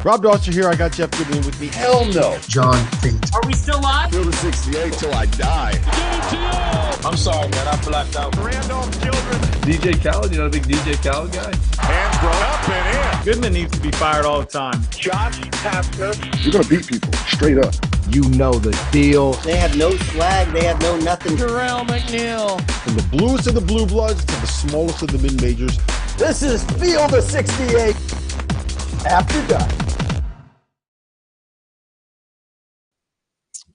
Rob Dauster here. I got Jeff Goodman with me. Hell no. John Fink. Are we still live? Field of 68 till I die. I'm sorry, man. I blacked out. Randolph Children. DJ Khaled, you know the big DJ Khaled guy? Hands thrown up and in. Goodman needs to be fired all the time. Josh Pastner. You're going to beat people straight up. You know the deal. They have no swag. They have no nothing. Terrell McNeil. From the bluest of the blue bloods to the smallest of the mid-majors. This is Field of 68 After Dark.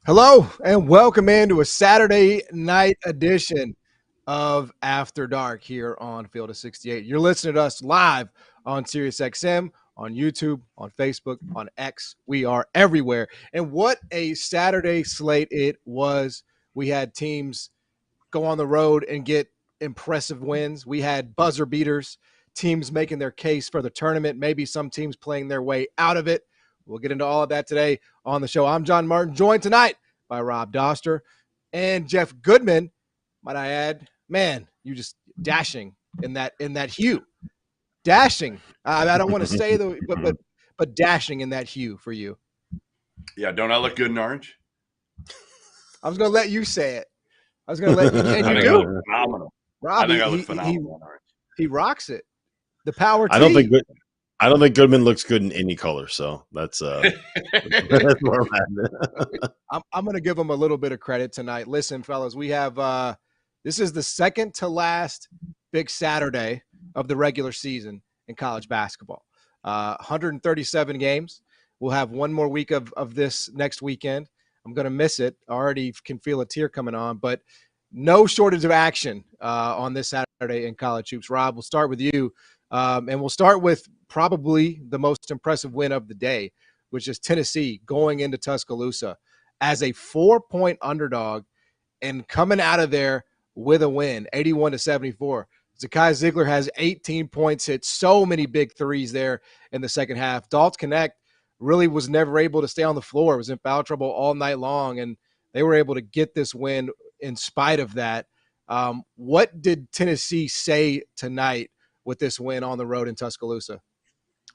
Hello, and welcome into a Saturday night edition of After Dark here on Field of 68. You're listening to us live on SiriusXM, on YouTube, on Facebook, on X. We are everywhere. And what a Saturday slate it was. We had teams go on the road and get impressive wins. We had buzzer beaters, teams making their case for the tournament, maybe some teams playing their way out of it. We'll get into all of that today on the show. I'm John Martin, joined tonight by Rob Dauster and Jeff Goodman. Might I add, man, you just dashing in that hue. Dashing. I don't want to say but dashing in that hue for you. Yeah, don't I look good in orange? I was going to let you say it. I was going to let you, and you do. Phenomenal. Rob, I think I look phenomenal in orange. He rocks it. The power I don't think Goodman looks good in any color, so that's that's where I'm at. I'm going to give him a little bit of credit tonight. Listen, fellas, we have this is the second to last big Saturday of the regular season in college basketball. 137 games. We'll have one more week of this next weekend. I'm going to miss it. I already can feel a tear coming on, but no shortage of action on this Saturday in college hoops. Rob, we'll start with you. And we'll start with probably the most impressive win of the day, which is Tennessee going into Tuscaloosa as a 4-point underdog and coming out of there with a win, 81-74. Zakai Ziegler has 18 points, hit so many big threes there in the second half. Dalton Connect really was never able to stay on the floor, was in foul trouble all night long, and they were able to get this win in spite of that. What did Tennessee say tonight with this win on the road in Tuscaloosa?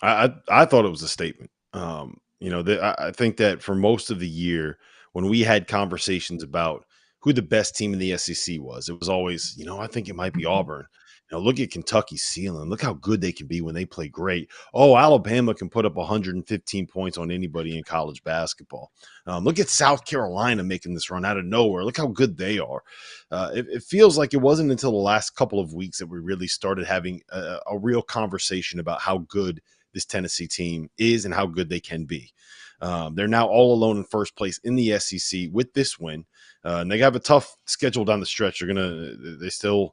I thought it was a statement. I think that for most of the year, when we had conversations about who the best team in the SEC was, it was always, I think it might be Auburn. Look at Kentucky's ceiling. Look how good they can be when they play great. Oh, Alabama can put up 115 points on anybody in college basketball. Look at South Carolina making this run out of nowhere. Look how good they are. It feels like it wasn't until the last couple of weeks that we really started having a real conversation about how good this Tennessee team is and how good they can be. They're now all alone in first place in the SEC with this win. And they have a tough schedule down the stretch. They still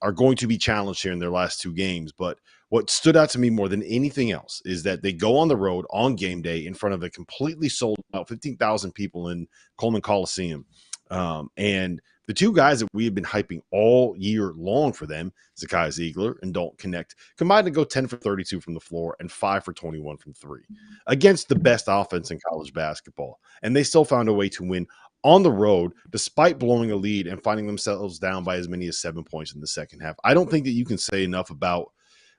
are going to be challenged here in their last two games. But what stood out to me more than anything else is that they go on the road on game day in front of a completely sold out 15,000 people in Coleman Coliseum. And the two guys that we have been hyping all year long for them, Zakai Ziegler and Dalton Connect, combined to go 10 for 32 from the floor and 5 for 21 from three against the best offense in college basketball. And they still found a way to win on the road, despite blowing a lead and finding themselves down by as many as 7 points in the second half. I don't think that you can say enough about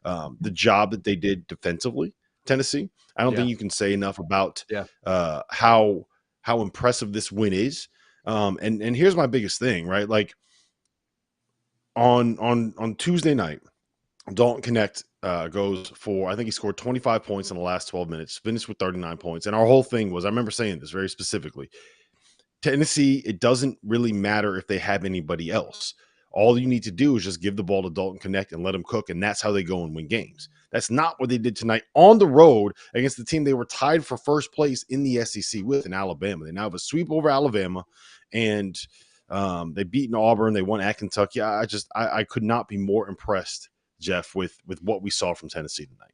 the job that they did defensively, Tennessee. I don't think you can say enough about how impressive this win is. And here's my biggest thing, right? Like on Tuesday night, Dalton Connect goes for, I think he scored 25 points in the last 12 minutes, finished with 39 points. And our whole thing was, I remember saying this very specifically, Tennessee, it doesn't really matter if they have anybody else. All you need to do is just give the ball to Dalton Connect and let him cook, and that's how they go and win games. That's not what they did tonight on the road against the team they were tied for first place in the SEC with in Alabama. They now have a sweep over Alabama, and they beat Auburn. They won at Kentucky. I could not be more impressed, Jeff, with what we saw from Tennessee tonight.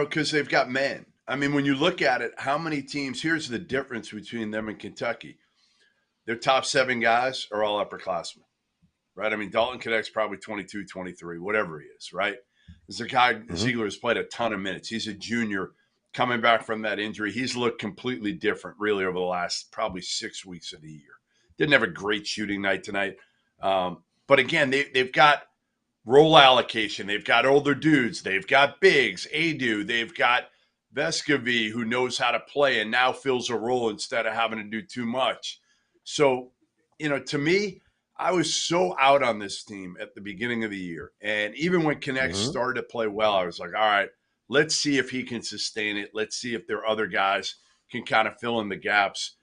Because they've got men. I mean, when you look at it, how many teams, here's the difference between them and Kentucky. Their top 7 guys are all upperclassmen, right? I mean, Dalton Connect's probably 22, 23, whatever he is, right? Zakai Ziegler has played a ton of minutes. He's a junior coming back from that injury. He's looked completely different, really, over the last probably 6 weeks of the year. Didn't have a great shooting night tonight. But again, they've got role allocation. They've got older dudes. They've got bigs, Adu. They've got Vescovi, who knows how to play and now fills a role instead of having to do too much. So, to me, I was so out on this team at the beginning of the year. And even when Connect started to play well, I was like, all right, let's see if he can sustain it. Let's see if there are other guys can kind of fill in the gaps.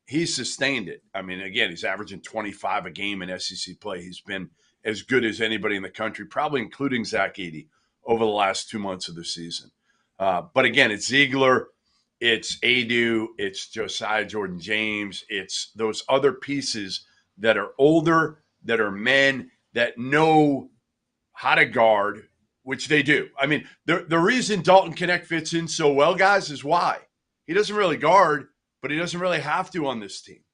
He's sustained it. I mean, again, he's averaging 25 a game in SEC play. He's been as good as anybody in the country, probably including Zach Edey, over the last 2 months of the season. But again, it's Ziegler, it's Adu, it's Josiah Jordan-James, it's those other pieces that are older, that are men, that know how to guard, which they do. I mean, the reason Dalton Connect fits in so well, guys, is why. He doesn't really guard, but he doesn't really have to on this team.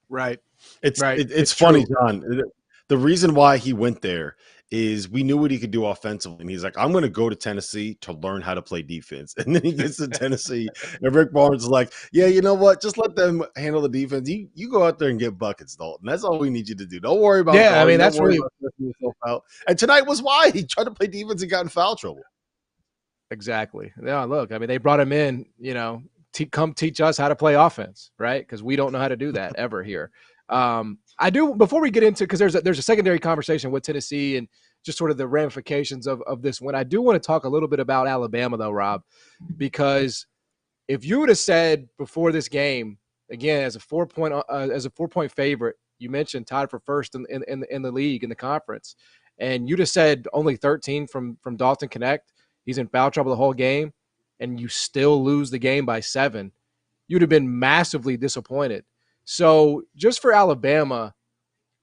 Right. It's funny, John. The reason why he went there is we knew what he could do offensively. And he's like, I'm going to go to Tennessee to learn how to play defense. And then he gets to Tennessee, and Rick Barnes is like, yeah, you know what? Just let them handle the defense. You go out there and get buckets, Dalton. That's all we need you to do. Don't worry about guarding. I mean, that's really yourself out. And tonight was why he tried to play defense and got in foul trouble. Exactly. Yeah, look, I mean, they brought him in, come teach us how to play offense, right? Because we don't know how to do that ever here. I do, before we get into, because there's a secondary conversation with Tennessee and just sort of the ramifications of this one. I do want to talk a little bit about Alabama, though, Rob, because if you would have said before this game, again, as a 4-point favorite, you mentioned tied for first in the league, in the conference, and you'd have said only 13 from Dalton Connect, he's in foul trouble the whole game, and you still lose the game by 7, you'd have been massively disappointed. So just for Alabama,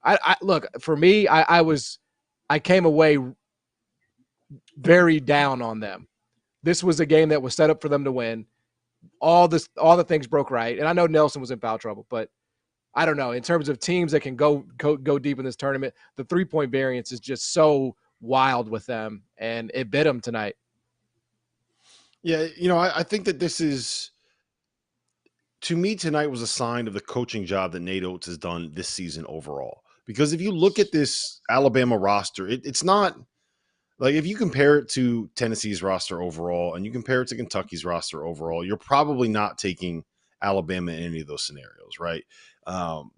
I look, for me, I came away very down on them. This was a game that was set up for them to win. All the things broke right. And I know Nelson was in foul trouble, but I don't know. In terms of teams that can go deep in this tournament, the 3-point variance is just so wild with them, and it bit them tonight. Yeah, I think that this is, to me, tonight was a sign of the coaching job that Nate Oates has done this season overall. Because if you look at this Alabama roster, it's not like, if you compare it to Tennessee's roster overall and you compare it to Kentucky's roster overall, you're probably not taking Alabama in any of those scenarios, right?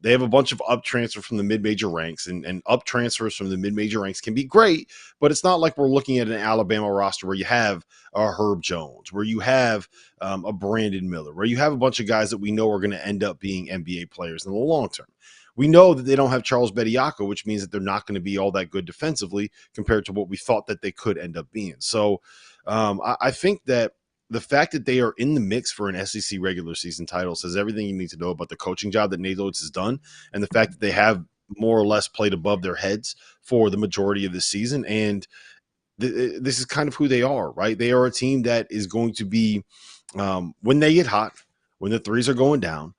They have a bunch of up transfer from the mid-major ranks, and up transfers from the mid-major ranks can be great, but it's not like we're looking at an Alabama roster where you have a Herb Jones, where you have a Brandon Miller, where you have a bunch of guys that we know are going to end up being NBA players in the long term. We know that they don't have Charles Bediako, which means that they're not going to be all that good defensively compared to what we thought that they could end up being. So I think that the fact that they are in the mix for an SEC regular season title says everything you need to know about the coaching job that Nate Oates has done, and the fact that they have more or less played above their heads for the majority of the season. And this is kind of who they are, right? They are a team that is going to be, when they get hot, when the threes are going down,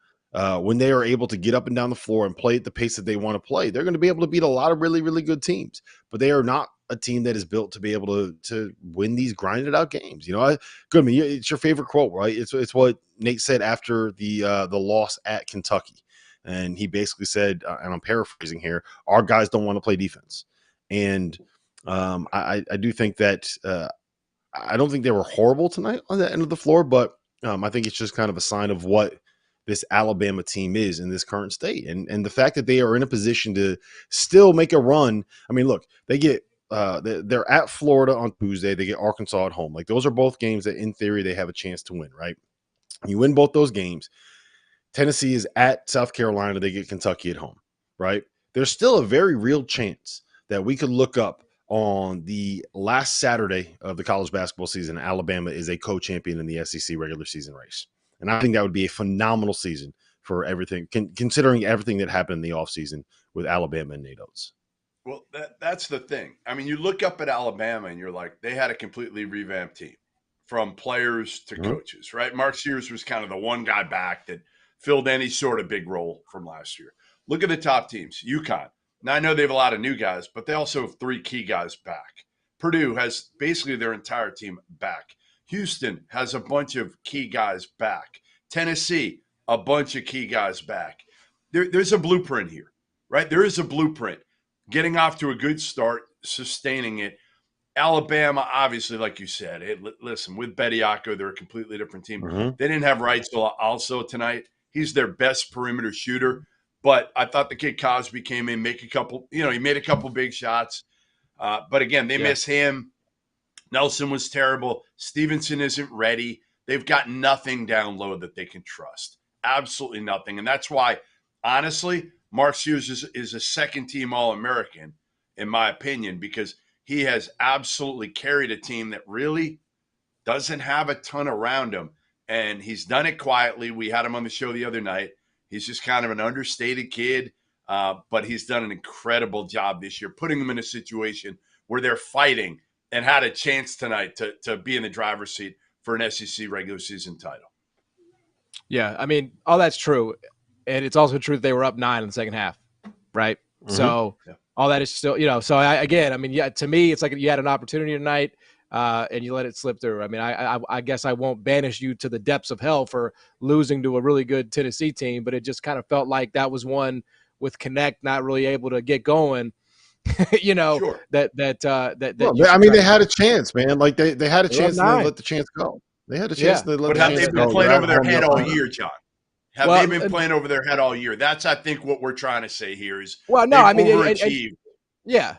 when they are able to get up and down the floor and play at the pace that they want to play, they're going to be able to beat a lot of really, really good teams. But they are not a team that is built to be able to win these grinded out games. Goodman, it's your favorite quote, right? It's what Nate said after the loss at Kentucky. And he basically said, and I'm paraphrasing here, our guys don't want to play defense. And I do think that I don't think they were horrible tonight on the end of the floor, but I think it's just kind of a sign of what this Alabama team is in this current state. And the fact that they are in a position to still make a run. I mean, look, they get they're at Florida on Tuesday. They get Arkansas at home. Like, those are both games that in theory they have a chance to win, right? You win both those games. Tennessee is at South Carolina. They get Kentucky at home, right? There's still a very real chance that we could look up on the last Saturday of the college basketball season, Alabama is a co-champion in the SEC regular season race. And I think that would be a phenomenal season for everything, considering everything that happened in the offseason with Alabama and Nate Oates. Well, that's the thing. I mean, you look up at Alabama and you're like, they had a completely revamped team from players to coaches, right? Mark Sears was kind of the one guy back that filled any sort of big role from last year. Look at the top teams. UConn. Now, I know they have a lot of new guys, but they also have 3 key guys back. Purdue has basically their entire team back. Houston has a bunch of key guys back. Tennessee, a bunch of key guys back. There's a blueprint here, right? There is a blueprint. Getting off to a good start, sustaining it. Alabama, obviously, like you said, listen, with Bediako, they're a completely different team. Mm-hmm. They didn't have Reitzel also tonight. He's their best perimeter shooter. But I thought the kid Cosby came in, he made a couple big shots. But again, they miss him. Nelson was terrible. Stevenson isn't ready. They've got nothing down low that they can trust. Absolutely nothing. And that's why, honestly, Mark Hughes is a second-team All-American, in my opinion, because he has absolutely carried a team that really doesn't have a ton around him. And he's done it quietly. We had him on the show the other night. He's just kind of an understated kid, but he's done an incredible job this year, putting them in a situation where they're fighting and had a chance tonight to be in the driver's seat for an SEC regular season title. Yeah, I mean, all that's true. And it's also true that they were up 9 in the second half, right? Mm-hmm. So all that is still, to me, it's like you had an opportunity tonight and you let it slip through. I mean, I guess I won't banish you to the depths of hell for losing to a really good Tennessee team, but it just kind of felt like that was one with Connect not really able to get going. Sure. They had a chance, man. Like they had a chance and they let the chance go. They had a chance and they let the chance go. But have they been playing over their head all year, John? Have they been playing over their head all year? That's, I think, what we're trying to say here is overachieved. Yeah.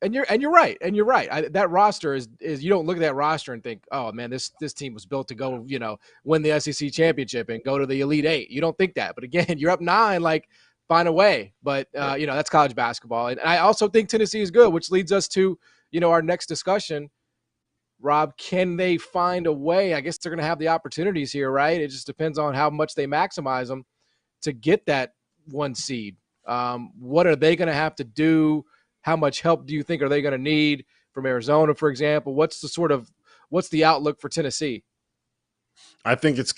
And you're right. And you're right. That roster is you don't look at that roster and think, oh man, this team was built to go, win the SEC championship and go to the Elite Eight. You don't think that. But again, you're up 9, like find a way. But that's college basketball. And I also think Tennessee is good, which leads us to, our next discussion. Rob, can they find a way? I guess they're going to have the opportunities here, right? It just depends on how much they maximize them to get that 1 seed. What are they going to have to do? How much help do you think are they going to need from Arizona, for example? What's the outlook for Tennessee? I think it's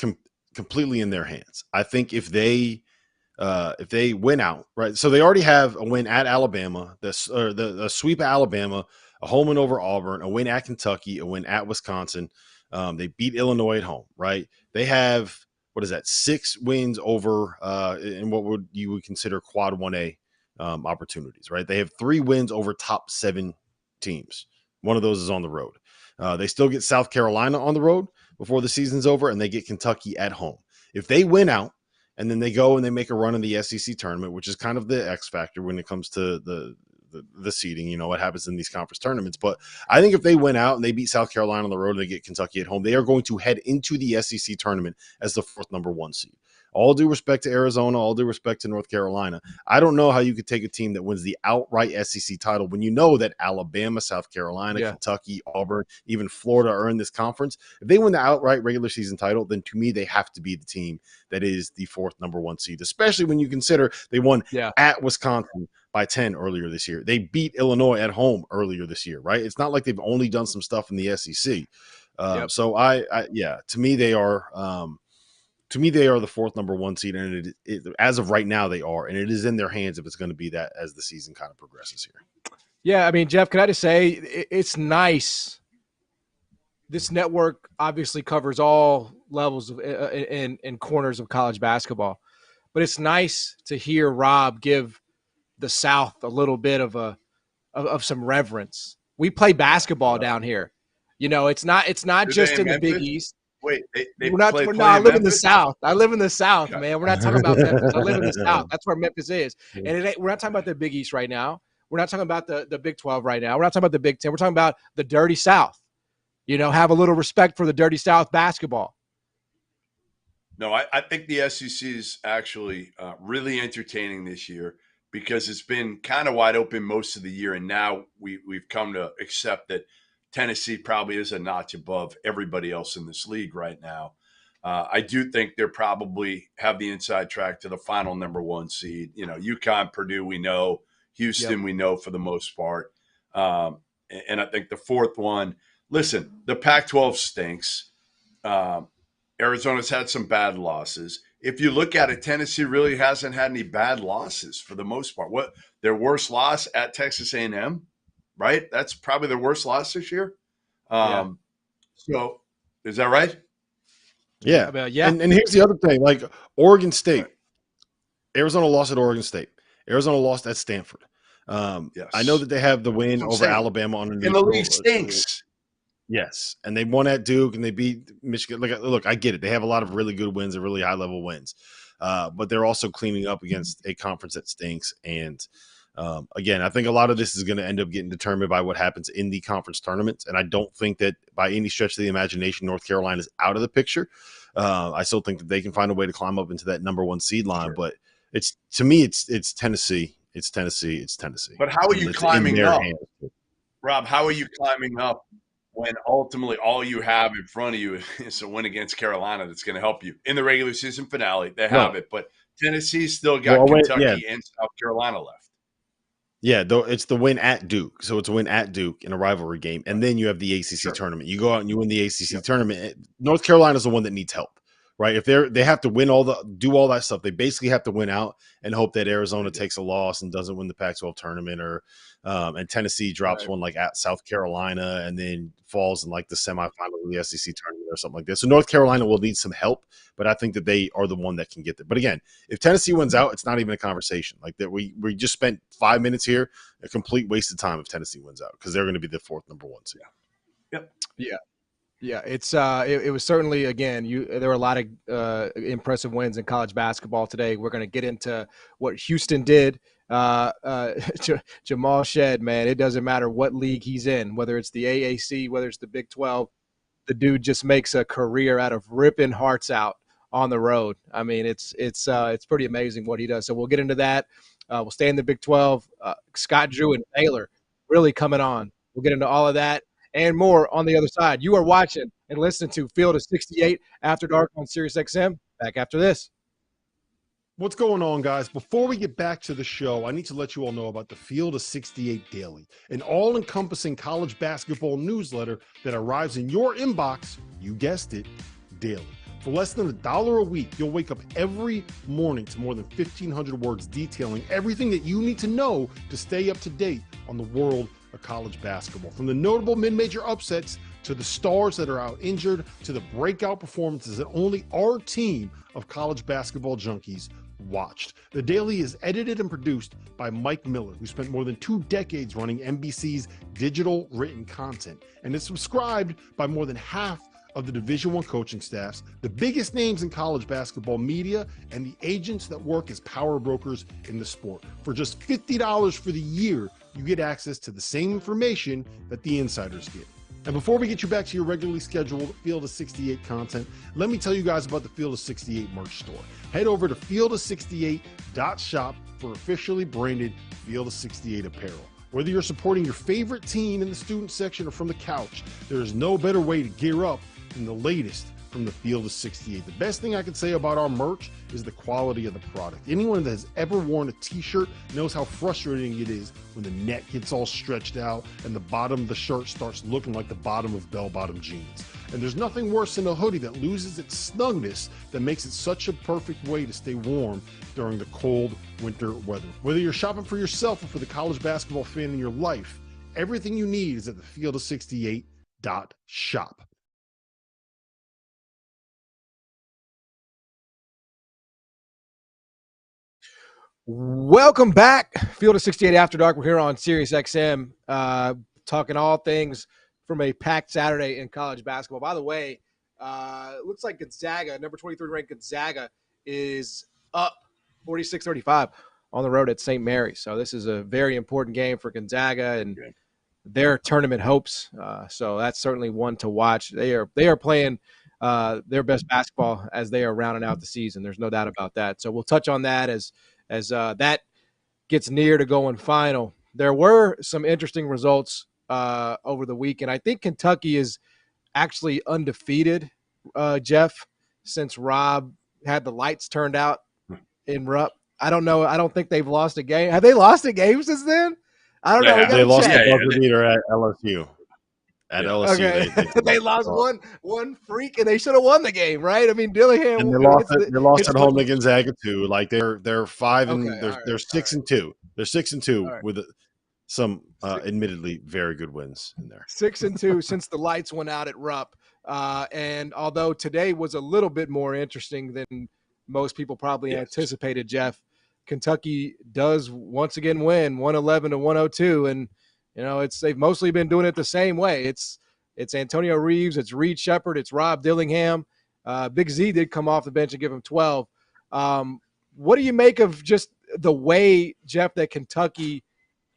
completely in their hands. I think if they win out, right? So they already have a win at Alabama, the sweep at Alabama, a home win over Auburn, a win at Kentucky, a win at Wisconsin. They beat Illinois at home, right? They have, 6 wins over in what you would consider quad 1A opportunities, right? They have 3 wins over top 7 teams. One of those is on the road. They still get South Carolina on the road before the season's over, and they get Kentucky at home. If they win out and then they go and they make a run in the SEC tournament, which is kind of the X factor when it comes to the seeding, what happens in these conference tournaments. But I think if they win out and they beat South Carolina on the road and they get Kentucky at home, they are going to head into the SEC tournament as the 4th number 1 seed. All due respect to Arizona, all due respect to North Carolina. I don't know how you could take a team that wins the outright SEC title when you know that Alabama, South Carolina, Kentucky, Auburn, even Florida are in this conference. If they win the outright regular season title, then to me, they have to be the team that is the 4th number 1 seed, especially when you consider they won at Wisconsin by 10 earlier this year. They beat Illinois at home earlier this year, right? It's not like they've only done some stuff in the SEC. So to me, they are the 4th number 1 seed, and it as of right now they are, and it is in their hands if it's going to be that as the season kind of progresses here. Yeah, I mean, Jeff, can I just say it's nice. This network obviously covers all levels of and corners of college basketball, but it's nice to hear Rob give the South a little bit of some reverence. We play basketball down here. It's not just in the Big East. Wait, I live in the South. I live in the South, man. We're not talking about Memphis. I live in the South. That's where Memphis is. And we're not talking about the Big East right now. We're not talking about the Big 12 right now. We're not talking about the Big 10. We're talking about the dirty South. Have a little respect for the dirty South basketball. No, I think the SEC is actually really entertaining this year because it's been kind of wide open most of the year, and now we've come to accept that Tennessee probably is a notch above everybody else in this league right now. I do think they're probably have the inside track to the final number 1 seed. UConn, Purdue, we know. Houston, we know for the most part. And I think the 4th one, listen, the Pac-12 stinks. Arizona's had some bad losses. If you look at it, Tennessee really hasn't had any bad losses for the most part. What their worst loss at Texas A&M, right? That's probably their worst loss this year. So is that right? Yeah. And here's the other thing, like Oregon State, Arizona lost at Oregon State. Arizona lost at Stanford. Yes. I know that they have the win That's what I'm over saying. Alabama on a And neutral. the league stinks. Yes, and they won at Duke and they beat Michigan. Look, I get it. They have a lot of really good wins and really high-level wins, but they're also cleaning up against a conference that stinks. And again, I think a lot of this is going to end up getting determined by what happens in the conference tournaments. And I don't think that by any stretch of the imagination, North Carolina is out of the picture. I still think that they can find a way to climb up into that number 1 seed line. Sure. But to me, it's Tennessee. It's Tennessee. But how are you climbing up, Rob? How are you climbing up when ultimately all you have in front of you is a win against Carolina that's going to help you in the regular season finale? They have it, but Tennessee's still got Kentucky and South Carolina left. Yeah, though it's the win at Duke. So it's a win at Duke in a rivalry game. And then you have the ACC tournament. You go out and you win the ACC tournament. North Carolina's the one that needs help, right? If they have to win do all that stuff, they basically have to win out and hope that Arizona takes a loss and doesn't win the Pac-12 tournament, or and Tennessee drops one like at South Carolina and then falls in like the semifinal of the SEC tournament or something like that. So North Carolina will need some help, but I think that they are the one that can get there. But again, if Tennessee wins out, it's not even a conversation. Like that, we just spent 5 minutes here, a complete waste of time if Tennessee wins out, because they're going to be the 4th number 1 seed. Yeah, it's it was certainly, again, there were a lot of impressive wins in college basketball today. We're going to get into what Houston did. Jamal Shed, man, it doesn't matter what league he's in, whether it's the AAC, whether it's the Big 12, the dude just makes a career out of ripping hearts out on the road. I mean, it's pretty amazing what he does. So we'll get into that. We'll stay in the Big 12. Scott Drew and Baylor really coming on. We'll get into all of that and more on the other side. You are watching and listening to Field of 68 After Dark on SiriusXM. Back after this. What's going on, guys? Before we get back to the show, I need to let you all know about the Field of 68 Daily, an all-encompassing college basketball newsletter that arrives in your inbox, you guessed it, daily. For less than $1 a week, you'll wake up every morning to more than 1,500 words detailing everything that you need to know to stay up to date on the world of college basketball. From the notable mid-major upsets to the stars that are out injured to the breakout performances that only our team of college basketball junkies watched. The Daily is edited and produced by Mike Miller, who spent more than 2 decades running NBC's digital written content, and is subscribed by more than half of the Division I coaching staffs, the biggest names in college basketball media, and the agents that work as power brokers in the sport. For just $50 for the year, you get access to the same information that the insiders get. And before we get you back to your regularly scheduled Field of 68 content, let me tell you guys about the Field of 68 merch store. Head over to fieldof68.shop for officially branded Field of 68 apparel. Whether you're supporting your favorite team in the student section or from the couch, there is no better way to gear up than the latest from the Field of 68. The best thing I can say about our merch is the quality of the product. Anyone that has ever worn a t-shirt knows how frustrating it is when the neck gets all stretched out and the bottom of the shirt starts looking like the bottom of bell-bottom jeans. And there's nothing worse than a hoodie that loses its snugness that makes it such a perfect way to stay warm during the cold winter weather. Whether you're shopping for yourself or for the college basketball fan in your life, everything you need is at the fieldof68.shop. Welcome back, Field of 68 After Dark. We're here on SiriusXM, talking all things from a packed Saturday in college basketball. By the way, it looks like Gonzaga, number 23 ranked Gonzaga, is up 46-35 on the road at St. Mary's. So this is a very important game for Gonzaga and their tournament hopes. So that's certainly one to watch. They are playing their best basketball as they are rounding out the season. There's no doubt about that. So we'll touch on that as that gets near to going final. There were some interesting results over the weekend. I think Kentucky is actually undefeated, Jeff, since Rob had the lights turned out in Rupp. I don't know. I don't think they've lost a game. Have they lost a game since then? I don't know. They lost the buzzer beater at LSU. At LSU, okay. They lost one freak, and they should have won the game, right? I mean, Dillingham. And they lost at home to Gonzaga too. Like they're 5 and they're 6-2. They're 6-2 with some admittedly very good wins in there. 6-2 since the lights went out at Rupp. And although today was a little bit more interesting than most people probably anticipated, Jeff, Kentucky does once again win 111 to 102. And, they've mostly been doing it the same way. It's Antonio Reeves, it's Reed Shepherd, it's Rob Dillingham. Big Z did come off the bench and give him 12. What do you make of just the way, Jeff, that Kentucky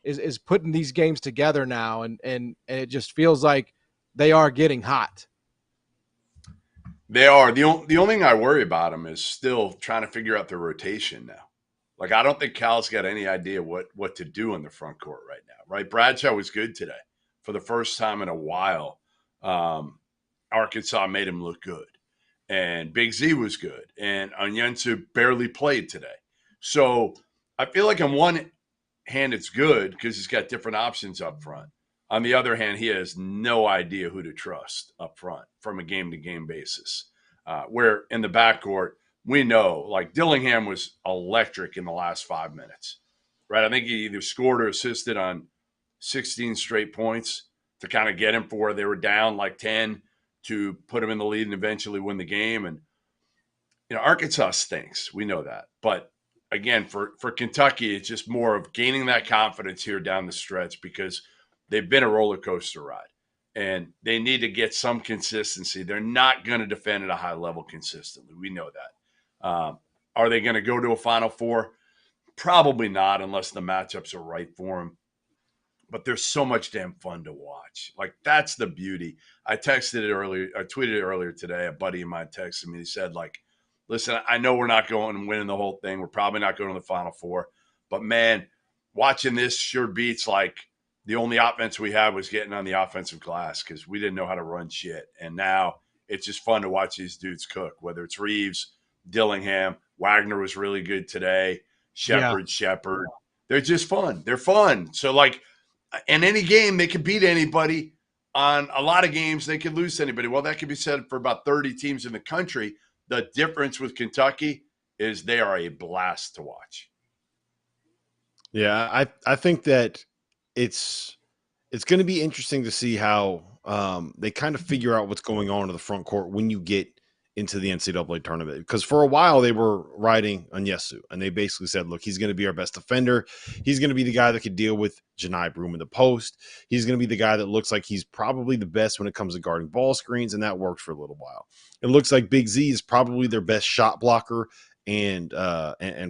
is putting these games together now, and it just feels like they are getting hot? They are. The only thing I worry about them is still trying to figure out their rotation now. Like, I don't think Cal's got any idea what to do in the front court right now, right? Bradshaw was good today. For the first time in a while, Arkansas made him look good. And Big Z was good. And Onyenso barely played today. So I feel like on one hand it's good because he's got different options up front. On the other hand, he has no idea who to trust up front from a game-to-game basis. Where in the backcourt, we know, like, Dillingham was electric in the last 5 minutes, right? I think he either scored or assisted on 16 straight points to kind of get him for where they were down like 10 to put him in the lead and eventually win the game. And, Arkansas stinks. We know that. But, again, for Kentucky, it's just more of gaining that confidence here down the stretch because they've been a roller coaster ride. And they need to get some consistency. They're not going to defend at a high level consistently. We know that. Are they going to go to a Final Four? Probably not unless the matchups are right for them. But they're so much damn fun to watch. Like, that's the beauty. I tweeted it earlier today. A buddy of mine texted me. He said, like, listen, I know we're not going and winning the whole thing. We're probably not going to the Final Four. But, man, watching this sure beats, like, the only offense we had was getting on the offensive glass because we didn't know how to run shit. And now it's just fun to watch these dudes cook, whether it's Reeves, Dillingham. Wagner was really good today. Shepherd. They're just fun. They're fun. So, like, in any game, they can beat anybody. On a lot of games, they can lose to anybody. Well, that could be said for about 30 teams in the country. The difference with Kentucky is they are a blast to watch. Yeah, I think that it's going to be interesting to see how they kind of figure out what's going on in the front court when you get into the NCAA tournament. Because for a while they were riding Onyenso, and they basically said, look, he's going to be our best defender. He's going to be the guy that could deal with Janai Broome in the post. He's going to be the guy that looks like he's probably the best when it comes to guarding ball screens, and that worked for a little while. It looks like Big Z is probably their best shot blocker and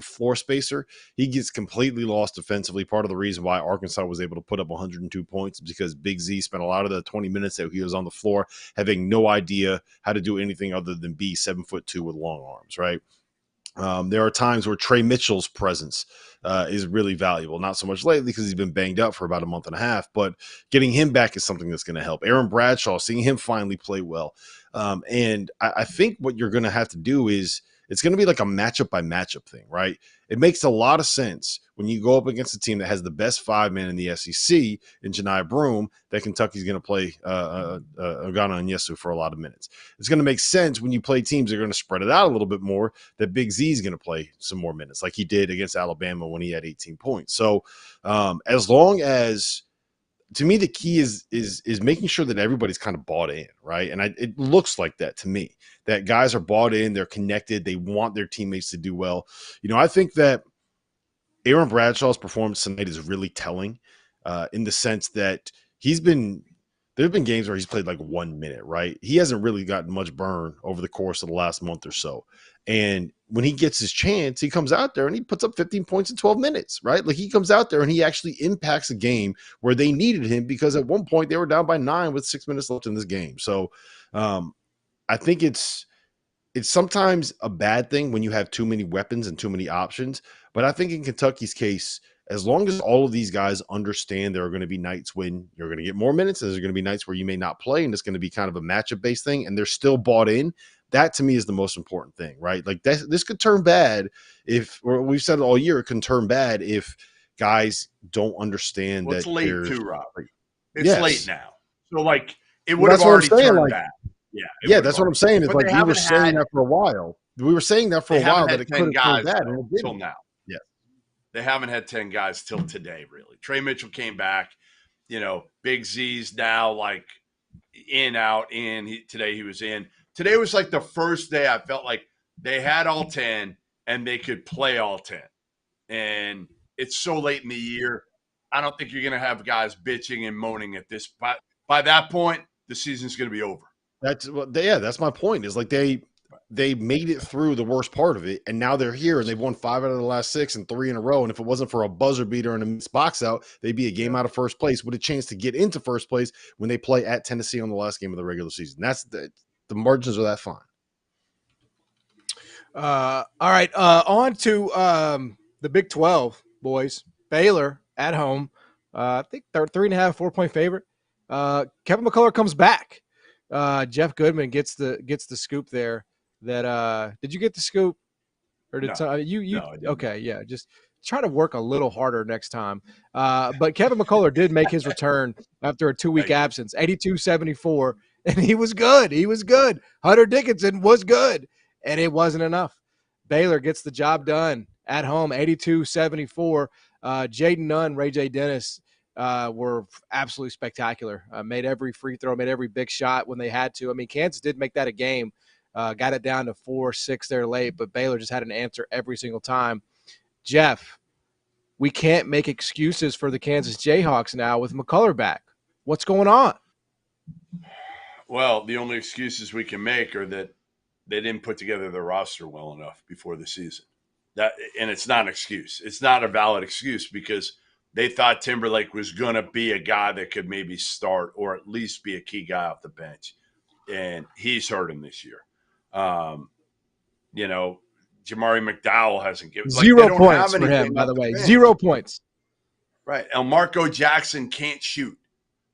floor spacer. He gets completely lost defensively. Part of the reason why Arkansas was able to put up 102 points is because Big Z spent a lot of the 20 minutes that he was on the floor having no idea how to do anything other than be 7'2" with long arms, right? There are times where Trey Mitchell's presence is really valuable. Not so much lately because he's been banged up for about a month and a half, but getting him back is something that's going to help. Aaron Bradshaw, seeing him finally play well. And I think what you're going to have to do is it's going to be like a matchup by matchup thing, right? It makes a lot of sense when you go up against a team that has the best 5-man in the SEC in Janai Broome that Kentucky's going to play Ogana Onyenso for a lot of minutes. It's going to make sense when you play teams that are going to spread it out a little bit more that Big Z is going to play some more minutes like he did against Alabama when he had 18 points. So as long as – to me, the key is making sure that everybody's kind of bought in, right? And it looks like that to me, that guys are bought in, they're connected, they want their teammates to do well. I think that Aaron Bradshaw's performance tonight is really telling in the sense that there have been games where he's played like 1 minute, right? He hasn't really gotten much burn over the course of the last month or so. And when he gets his chance, he comes out there and he puts up 15 points in 12 minutes, right? Like he comes out there and he actually impacts a game where they needed him because at one point they were down by 9 with 6 minutes left in this game. So I think it's sometimes a bad thing when you have too many weapons and too many options. But I think in Kentucky's case, as long as all of these guys understand there are going to be nights when you're going to get more minutes, and there's going to be nights where you may not play, and it's going to be kind of a matchup-based thing, and they're still bought in, that to me is the most important thing, right? Like this could turn bad or we've said it all year, it can turn bad if guys don't understand that. It's late too, Rob. It's yes. late now. So, like, it would have already turned bad. Yeah, that's what I'm saying. It's like we were saying that for a while. We were saying that for a while that it could have turned bad until now. Yeah. They haven't had 10 guys till today, really. Trey Mitchell came back. Big Z's now like in, out, in. Today he was in. Today was like the first day I felt like they had all 10 and they could play all 10. And it's so late in the year. I don't think you're going to have guys bitching and moaning at this. By that point, the season's going to be over. That's my point. Is like they made it through the worst part of it, and now they're here and they've won 5 out of the last 6 and 3 in a row. And if it wasn't for a buzzer beater and a missed box out, they'd be a game out of first place with a chance to get into first place when they play at Tennessee on the last game of the regular season. That's the margins are that fine. All right, on to the Big 12, boys. Baylor at home. I think they're 3.5, 4-point favorite. Kevin McCullough comes back. Jeff Goodman gets the scoop there. That did you get the scoop, or did No. you? No, I didn't. Okay, yeah. Just try to work a little harder next time. But Kevin McCullough did make his return after a 2-week absence, 82-74, and he was good. He was good. Hunter Dickinson was good, and it wasn't enough. Baylor gets the job done at home, 82-74. Jaden Nunn, Ray J. Dennis were absolutely spectacular. Made every free throw, made every big shot when they had to. I mean, Kansas did make that a game. Got it down to 4-6 there late, but Baylor just had an answer every single time. Jeff, we can't make excuses for the Kansas Jayhawks now with McCullough back. What's going on? Well, the only excuses we can make are that they didn't put together their roster well enough before the season. And it's not an excuse. It's not a valid excuse because they thought Timberlake was going to be a guy that could maybe start or at least be a key guy off the bench. And he's hurt him this year. Jamari McDowell hasn't given 0 points for him, by the way. 0 points. Right. Elmarco Jackson can't shoot,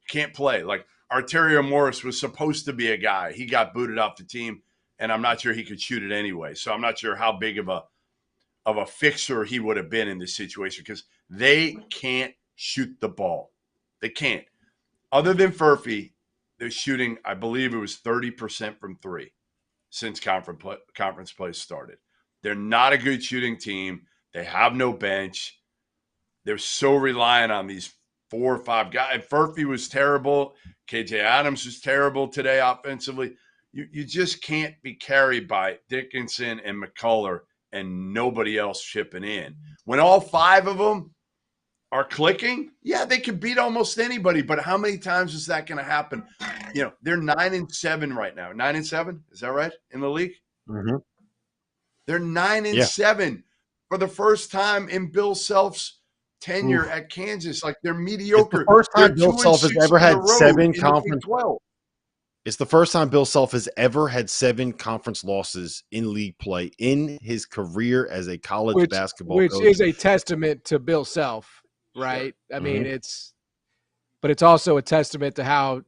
can't play. Like Arterio Morris was supposed to be a guy. He got booted off the team, and I'm not sure he could shoot it anyway. So I'm not sure how big of a fixer he would have been in this situation because they can't shoot the ball. They can't. Other than Furphy, they're shooting, I believe it was 30% from 3 since conference play started. They're not a good shooting team. They have no bench. They're so reliant on these 4 or 5 guys. And Furphy was terrible. KJ Adams was terrible today offensively. You just can't be carried by Dickinson and McCullough and nobody else chipping in. When all 5 of them are clicking, yeah, they can beat almost anybody. But how many times is that going to happen? They're 9-7 right now. 9-7, is that right in the league? Mm-hmm. They're 9-7 for the first time in Bill Self's tenure at Kansas. Like they're mediocre. It's the first time Bill Self has ever had 7 conference. It's the first time Bill Self has ever had 7 conference losses in league play in his career as a college basketball coach. Which is a testament to Bill Self, right? Sure. I mean, it's also a testament to how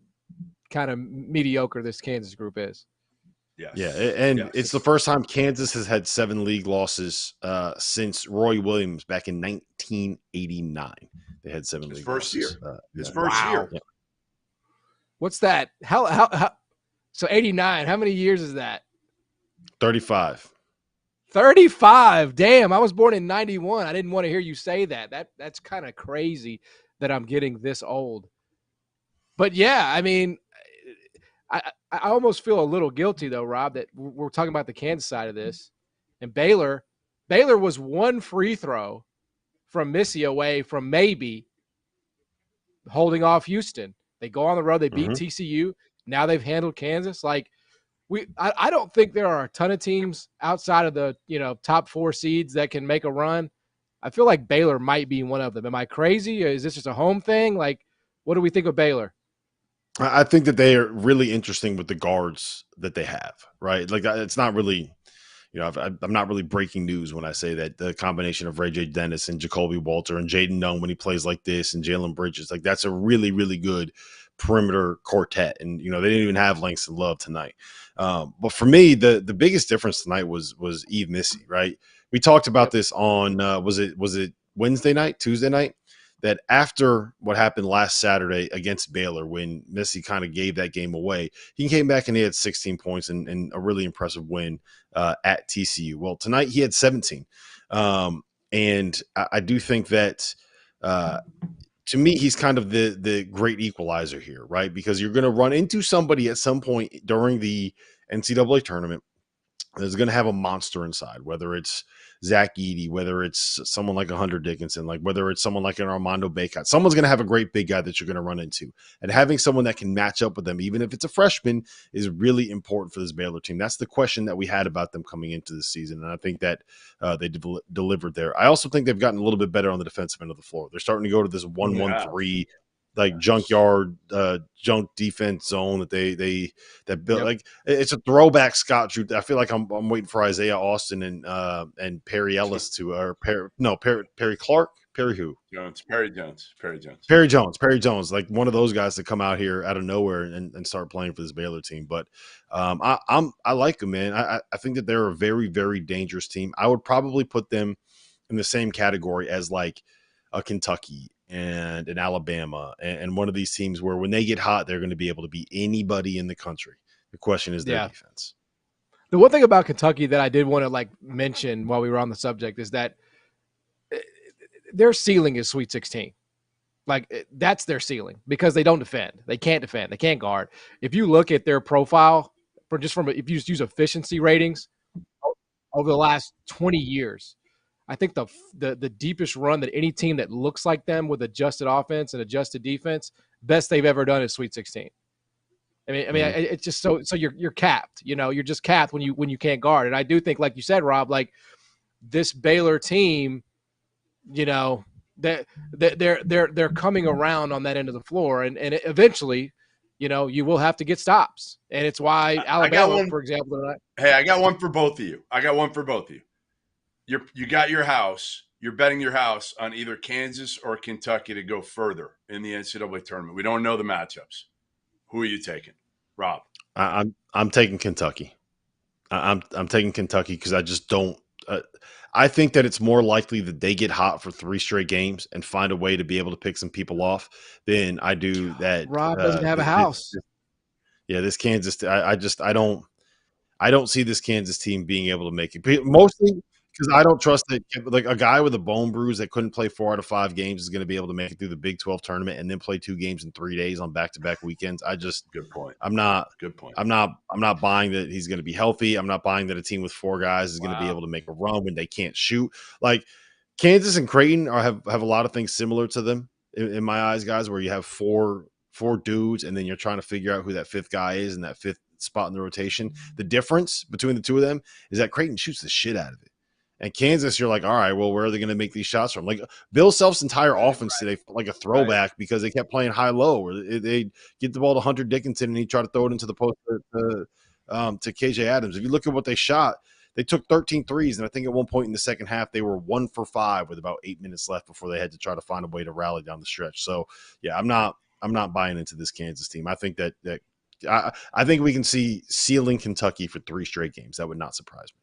kind of mediocre this Kansas group is. Yes. Yeah, and it's the first time Kansas has had 7 league losses since Roy Williams back in 1989. They had 7 league losses. His first year. Yeah. What's that? How? So 89. How many years is that? 35. 35. Damn, I was born in 91. I didn't want to hear you say that. That's kind of crazy that I'm getting this old. But yeah, I mean, I almost feel a little guilty though, Rob, that we're talking about the Kansas side of this. And Baylor was 1 free throw from Missy away from maybe holding off Houston. They go on the road, they beat TCU. Now they've handled Kansas. Like I don't think there are a ton of teams outside of the top 4 seeds that can make a run. I feel like Baylor might be one of them. Am I crazy? Or is this just a home thing? Like, what do we think of Baylor? I think that they are really interesting with the guards that they have, right? Like it's not really, I'm not really breaking news when I say that the combination of Ray J. Dennis and Jacoby Walter and Jaden Nunn when he plays like this and Jalen Bridges, like that's a really, really good perimeter quartet. And, they didn't even have Langston Love tonight. But for me, the biggest difference tonight was Eve Missy, right? We talked about this on, was it Wednesday night, Tuesday night? That after what happened last Saturday against Baylor when Missy kind of gave that game away, he came back and he had 16 points and a really impressive win at TCU. Well, tonight he had 17. And I do think that to me, he's kind of the great equalizer here, right? Because you're going to run into somebody at some point during the NCAA tournament is going to have a monster inside, whether it's Zach Edey, whether it's someone like a Hunter Dickinson, like whether it's someone like an Armando Bacot. Someone's going to have a great big guy that you're going to run into. And having someone that can match up with them, even if it's a freshman, is really important for this Baylor team. That's the question that we had about them coming into the season. And I think that they delivered there. I also think they've gotten a little bit better on the defensive end of the floor. They're starting to go to this 1-1-3 like junkyard junk defense zone that they built. Like it's a throwback Scott Drew. I feel like I'm waiting for Isaiah Austin and Perry Ellis to Perry Clark. Perry who? Perry Jones, like one of those guys that come out here out of nowhere and start playing for this Baylor team. But I like them, man. I think that they're a very, very dangerous team. I would probably put them in the same category as like a Kentucky and an Alabama and one of these teams where when they get hot, they're going to be able to beat anybody in the country. The question is their defense. The one thing about Kentucky that I did want to like mention while we were on the subject is that their ceiling is Sweet 16. Like that's their ceiling because they don't defend. They can't defend. They can't guard. If you look at their profile if you just use efficiency ratings over the last 20 years, I think the deepest run that any team that looks like them with adjusted offense and adjusted defense, best they've ever done is Sweet 16. I mean, it's just so you're capped. You know, you're just capped when you can't guard. And I do think, like you said, Rob, like this Baylor team, you know, that they're coming around on that end of the floor, and eventually, you know, you will have to get stops, and it's why Alabama, for example, Hey, I got one for both of you. You got your house. You're betting your house on either Kansas or Kentucky to go further in the NCAA tournament. We don't know the matchups. Who are you taking, Rob? I'm taking Kentucky. I'm taking Kentucky because I just don't. I think that it's more likely that they get hot for 3 straight games and find a way to be able to pick some people off than I do that. Rob doesn't have a house. This Kansas. I don't see this Kansas team being able to make it. Mostly because I don't trust that like a guy with a bone bruise that couldn't play 4 out of 5 games is going to be able to make it through the Big 12 tournament and then play 2 games in 3 days on back-to-back weekends. Good point. I'm not buying that he's going to be healthy. I'm not buying that a team with 4 guys is going to be able to make a run when they can't shoot. Like Kansas and Creighton have a lot of things similar to them in my eyes, guys, where you have four dudes and then you're trying to figure out who that 5th guy is in that 5th spot in the rotation. The difference between the two of them is that Creighton shoots the shit out of it. And Kansas, you're like, all right, well, where are they going to make these shots from? Like Bill Self's entire offense today, like a throwback because they kept playing high-low. Or they get the ball to Hunter Dickinson and he tried to throw it into the post to KJ Adams. If you look at what they shot, they took 13 threes, and I think at one point in the second half they were 1 for 5 with about 8 minutes left before they had to try to find a way to rally down the stretch. So yeah, I'm not buying into this Kansas team. I think that I think we can see ceiling Kentucky for 3 straight games. That would not surprise me.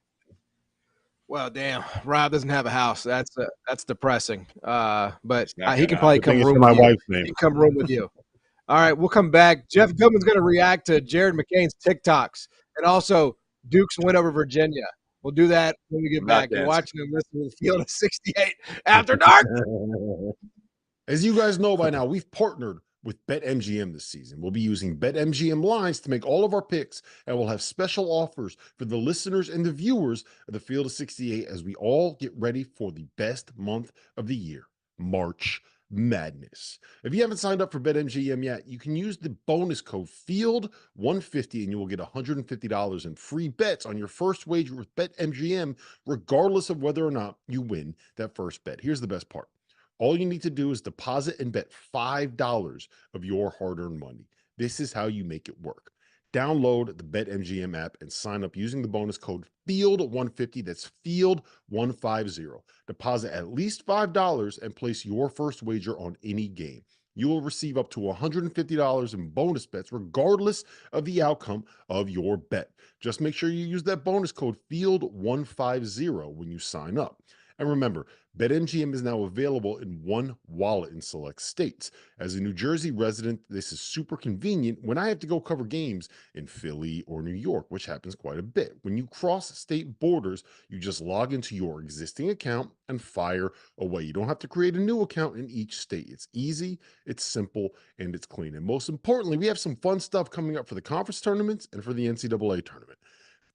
Well, damn, Rob doesn't have a house. That's depressing. But he can probably come room with you. He can come room with you. All right, we'll come back. Jeff Goodman's going to react to Jared McCain's TikToks and also Duke's win over Virginia. We'll do that when we get back. You're watching and listening to the Field of 68 After Dark. As you guys know by now, we've partnered with BetMGM this season. We'll be using BetMGM lines to make all of our picks, and we'll have special offers for the listeners and the viewers of the Field of 68 as we all get ready for the best month of the year, March Madness. If you haven't signed up for BetMGM yet, you can use the bonus code FIELD150 and you will get $150 in free bets on your first wager with BetMGM, regardless of whether or not you win that first bet. Here's the best part. All you need to do is deposit and bet $5 of your hard-earned money. This is how you make it work. Download the BetMGM app and sign up using the bonus code FIELD150. That's FIELD150. Deposit at least $5 and place your first wager on any game. You will receive up to $150 in bonus bets regardless of the outcome of your bet. Just make sure you use that bonus code FIELD150 when you sign up. And remember, BetMGM is now available in one wallet in select states. As a New Jersey resident, this is super convenient when I have to go cover games in Philly or New York, which happens quite a bit. When you cross state borders, you just log into your existing account and fire away. You don't have to create a new account in each state. It's easy, it's simple, and it's clean. And most importantly, we have some fun stuff coming up for the conference tournaments and for the NCAA tournament.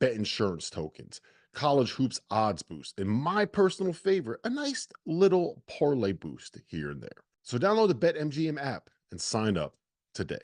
bet insurance tokens, college hoops odds boost, and my personal favorite, a nice little parlay boost here and there. So download the BetMGM app and sign up today.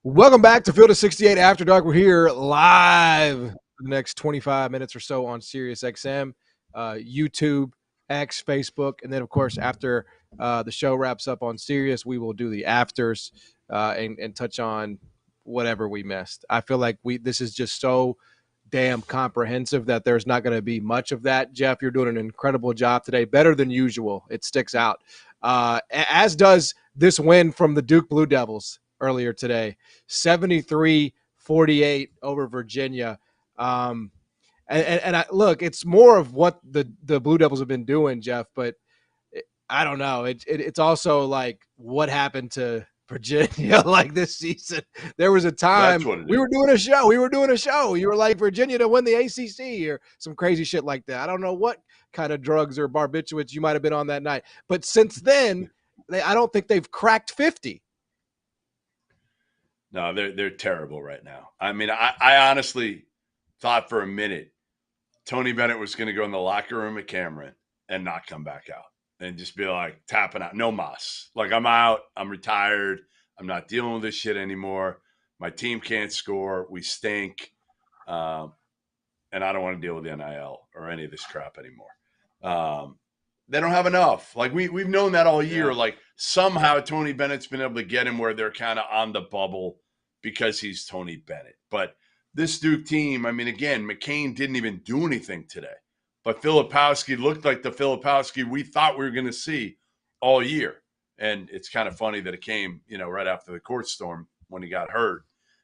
Welcome back to Field of 68 After Dark. We're here live for the next 25 minutes or so on SiriusXM, YouTube, X, Facebook, and then, of course, after the show wraps up on Sirius, we will do the afters and touch on whatever we missed. I feel like this is just so damn comprehensive that there's not going to be much of that. Jeff, you're doing an incredible job today, better than usual. It sticks out, as does this win from the Duke Blue Devils earlier today, 73-48 over Virginia. And I, look, it's more of what the Blue Devils have been doing, Jeff, but I don't know. It's also like what happened to Virginia like this season. There was a time we were doing a show. You were like Virginia to win the ACC or some crazy shit like that. I don't know what kind of drugs or barbiturates you might have been on that night. But since then, I don't think they've cracked 50. No, they're terrible right now. I mean, I honestly thought for a minute Tony Bennett was going to go in the locker room at Cameron and not come back out and just be like tapping out. No mas. Like, I'm out. I'm retired. I'm not dealing with this shit anymore. My team can't score. We stink. And I don't want to deal with the NIL or any of this crap anymore. They don't have enough. Like, we've known that all year. Yeah. Like, somehow Tony Bennett's been able to get him where they're kind of on the bubble because he's Tony Bennett. But this Duke team, I mean, again, McCain didn't even do anything today. But Filipowski looked like the Filipowski we thought we were going to see all year. And it's kind of funny that it came, right after the court storm when he got hurt.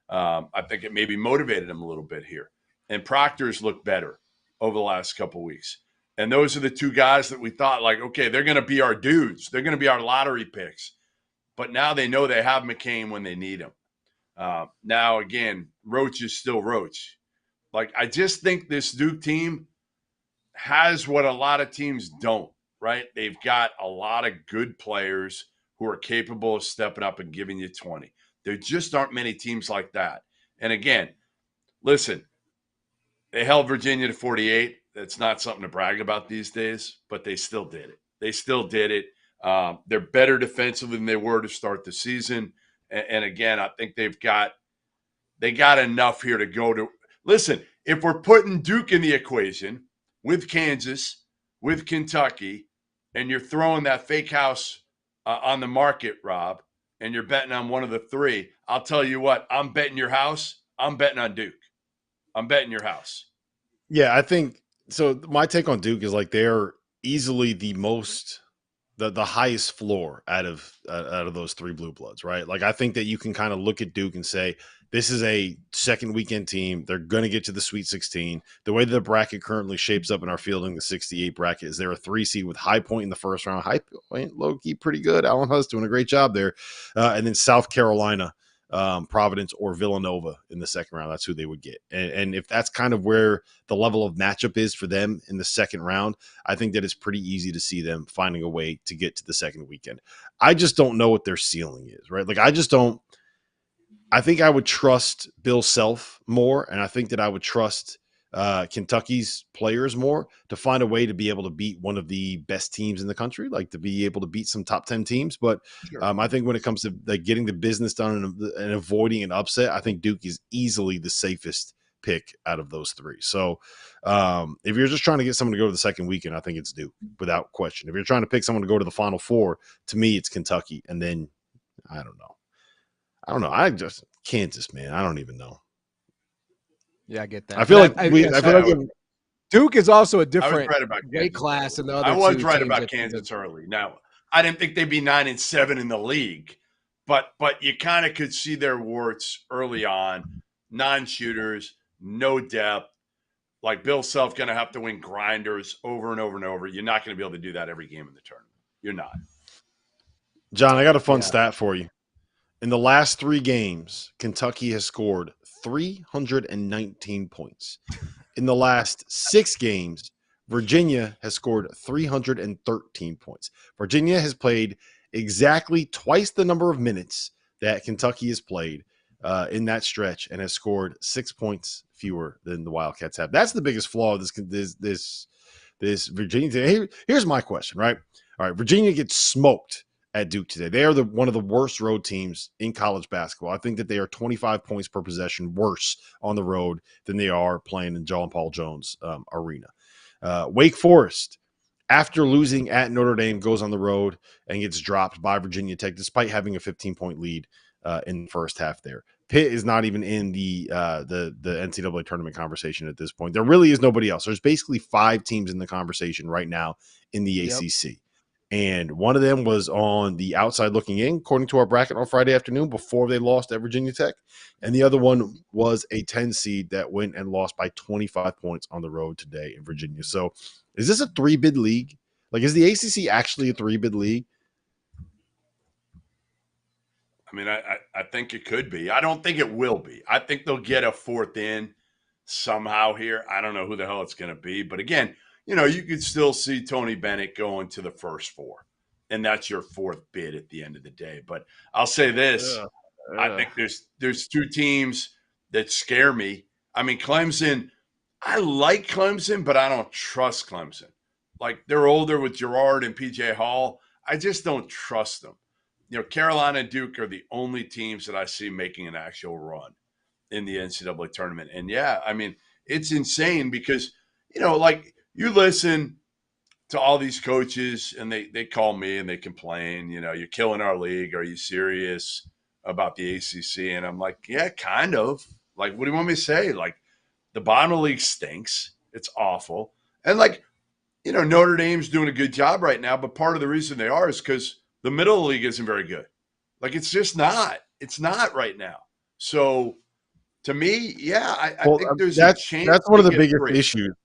I think it maybe motivated him a little bit here. And Proctor's looked better over the last couple of weeks. And those are the two guys that we thought, like, okay, they're going to be our dudes. They're going to be our lottery picks. But now they know they have McCain when they need him. Now, again, Roach is still Roach. Like, I just think this Duke team has what a lot of teams don't, right? They've got a lot of good players who are capable of stepping up and giving you 20. There just aren't many teams like that. And again, listen, they held Virginia to 48. That's not something to brag about these days, but they still did it. They're better defensively than they were to start the season. And again, I think they got enough here to go to. Listen, if we're putting Duke in the equation with Kansas, with Kentucky, and you're throwing that fake house on the market, Rob, and you're betting on one of the three, I'll tell you what, I'm betting your house. I'm betting on Duke. I'm betting your house. Yeah, I think so. My take on Duke is like they're easily the highest floor out of those three blue bloods, right? Like, I think that you can kind of look at Duke and say, this is a second weekend team. They're going to get to the Sweet 16. The way the bracket currently shapes up in our fielding, the 68 bracket, is they're a 3 seed with High Point in the first round. High Point, low-key, pretty good. Alan Huss doing a great job there. And then South Carolina, Providence, or Villanova in the second round. That's who they would get. And if that's kind of where the level of matchup is for them in the second round, I think that it's pretty easy to see them finding a way to get to the second weekend. I just don't know what their ceiling is, right? Like, I think I would trust Bill Self more, and I think that I would trust Kentucky's players more to find a way to be able to beat one of the best teams in the country, like to be able to beat some top 10 teams. But sure. I think when it comes to like getting the business done and avoiding an upset, I think Duke is easily the safest pick out of those three. So if you're just trying to get someone to go to the second weekend, I think it's Duke without question. If you're trying to pick someone to go to the Final Four, to me, it's Kentucky. And then I don't know. Kansas, man. I don't even know. Yeah, I get that. I feel like Duke is also a different weight class than the other. I was right about Kansas early. Now, I didn't think they'd be 9-7 in the league, but you kind of could see their warts early on. Non-shooters, no depth. Like Bill Self going to have to win grinders over and over and over. You're not going to be able to do that every game in the tournament. You're not. John, I got a fun stat for you. In the last 3 games, Kentucky has scored 319 points. In the last 6 games, Virginia has scored 313 points. Virginia has played exactly twice the number of minutes that Kentucky has played in that stretch and has scored 6 points fewer than the Wildcats have. That's the biggest flaw of this Virginia thing. Here's my question, right? All right, Virginia gets smoked at Duke today. They are one of the worst road teams in college basketball. I think that they are 25 points per possession worse on the road than they are playing in John Paul Jones arena. Wake Forest, after losing at Notre Dame, goes on the road and gets dropped by Virginia Tech, despite having a 15-point lead in the first half there. Pitt is not even in the NCAA tournament conversation at this point. There really is nobody else. There's basically 5 teams in the conversation right now in the ACC. And one of them was on the outside looking in, according to our bracket on Friday afternoon before they lost at Virginia Tech. And the other one was a 10 seed that went and lost by 25 points on the road today in Virginia. So is this a 3-bid league? Like, is the ACC actually a 3-bid league? I mean, I think it could be. I don't think it will be. I think they'll get a 4th in somehow here. I don't know who the hell it's going to be. But again, you could still see Tony Bennett going to the first 4. And that's your 4th bid at the end of the day. But I'll say this. I think there's 2 teams that scare me. I mean, Clemson, I like Clemson, but I don't trust Clemson. Like, they're older with Gerard and PJ Hall. I just don't trust them. Carolina and Duke are the only teams that I see making an actual run in the NCAA tournament. And yeah, I mean, it's insane because, like, you listen to all these coaches and they call me and they complain, you're killing our league. Are you serious about the ACC? And I'm like, yeah, kind of. Like, what do you want me to say? Like, the bottom of the league stinks. It's awful. And like, Notre Dame's doing a good job right now, but part of the reason they are is because the middle of the league isn't very good. Like, it's just not. It's not right now. So, to me, yeah, I think there's a chance. That's one of the biggest issues.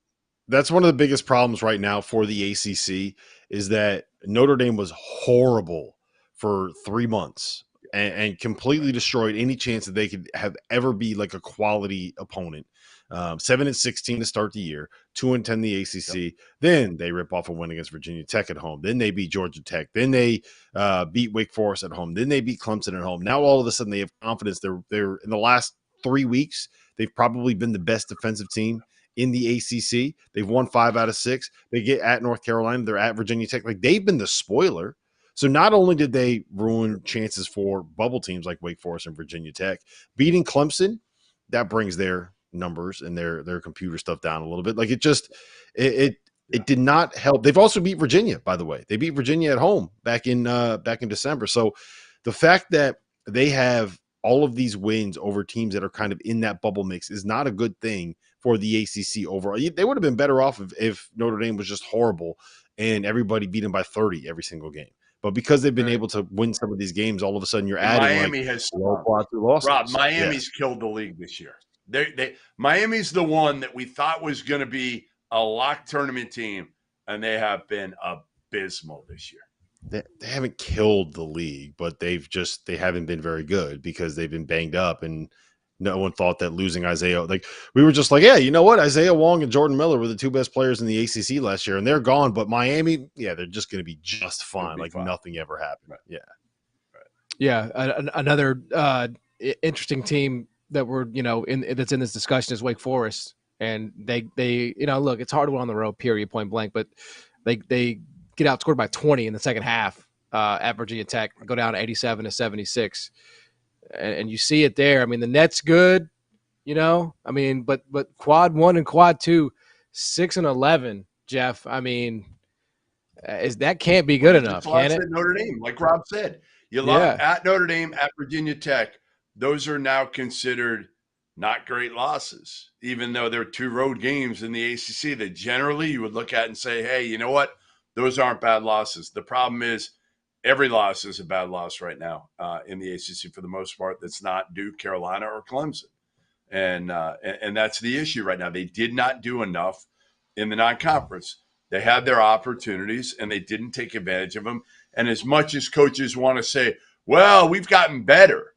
That's one of the biggest problems right now for the ACC is that Notre Dame was horrible for 3 months and completely destroyed any chance that they could have ever be like a quality opponent. 7-16 to start the year, 2-10 the ACC. Yep. Then they rip off a win against Virginia Tech at home. Then they beat Georgia Tech. Then they beat Wake Forest at home. Then they beat Clemson at home. Now all of a sudden they have confidence. They're in the last 3 weeks. They've probably been the best defensive team in the ACC. They've won 5 out of 6. They get at North Carolina. They're at Virginia Tech. Like, they've been the spoiler. So not only did they ruin chances for bubble teams like Wake Forest and Virginia Tech, beating Clemson, that brings their numbers and their computer stuff down a little bit. Like, it did not help. They've also beat Virginia, by the way. They beat Virginia at home back in December. So the fact that they have all of these wins over teams that are kind of in that bubble mix is not a good thing for the ACC overall. They would have been better off if Notre Dame was just horrible and everybody beat them by 30 every single game. But because they've been able to win some of these games, all of a sudden you're adding Miami has losses. Rob, Miami's killed the league this year. Miami's the one that we thought was going to be a lock tournament team, and they have been abysmal this year. They haven't killed the league, but they haven't been very good because they've been banged up, and no one thought that losing Isaiah, like, we were just like, yeah, you know what? Isaiah Wong and Jordan Miller were the 2 best players in the ACC last year, and they're gone. But Miami, yeah, they're just going to be just fine. Like, nothing ever happened. Right. Yeah. Right. Yeah. Another interesting team that we're, that's in this discussion is Wake Forest. And they look, it's hard to win on the road, period, point blank, but they get outscored by 20 in the second half at Virginia Tech, go down 87-76. And you see it there. I mean, the net's good, but quad 1 and quad 2, 6-11, Jeff. I mean, that can't be good enough, can it? Notre Dame, like Rob said, you lost at Notre Dame, at Virginia Tech. Those are now considered not great losses, even though they're 2 road games in the ACC that generally you would look at and say, hey, you know what? Those aren't bad losses. The problem is every loss is a bad loss right now in the ACC for the most part. That's not Duke, Carolina, or Clemson. And that's the issue right now. They did not do enough in the non-conference. They had their opportunities, and they didn't take advantage of them. And as much as coaches want to say, well, we've gotten better,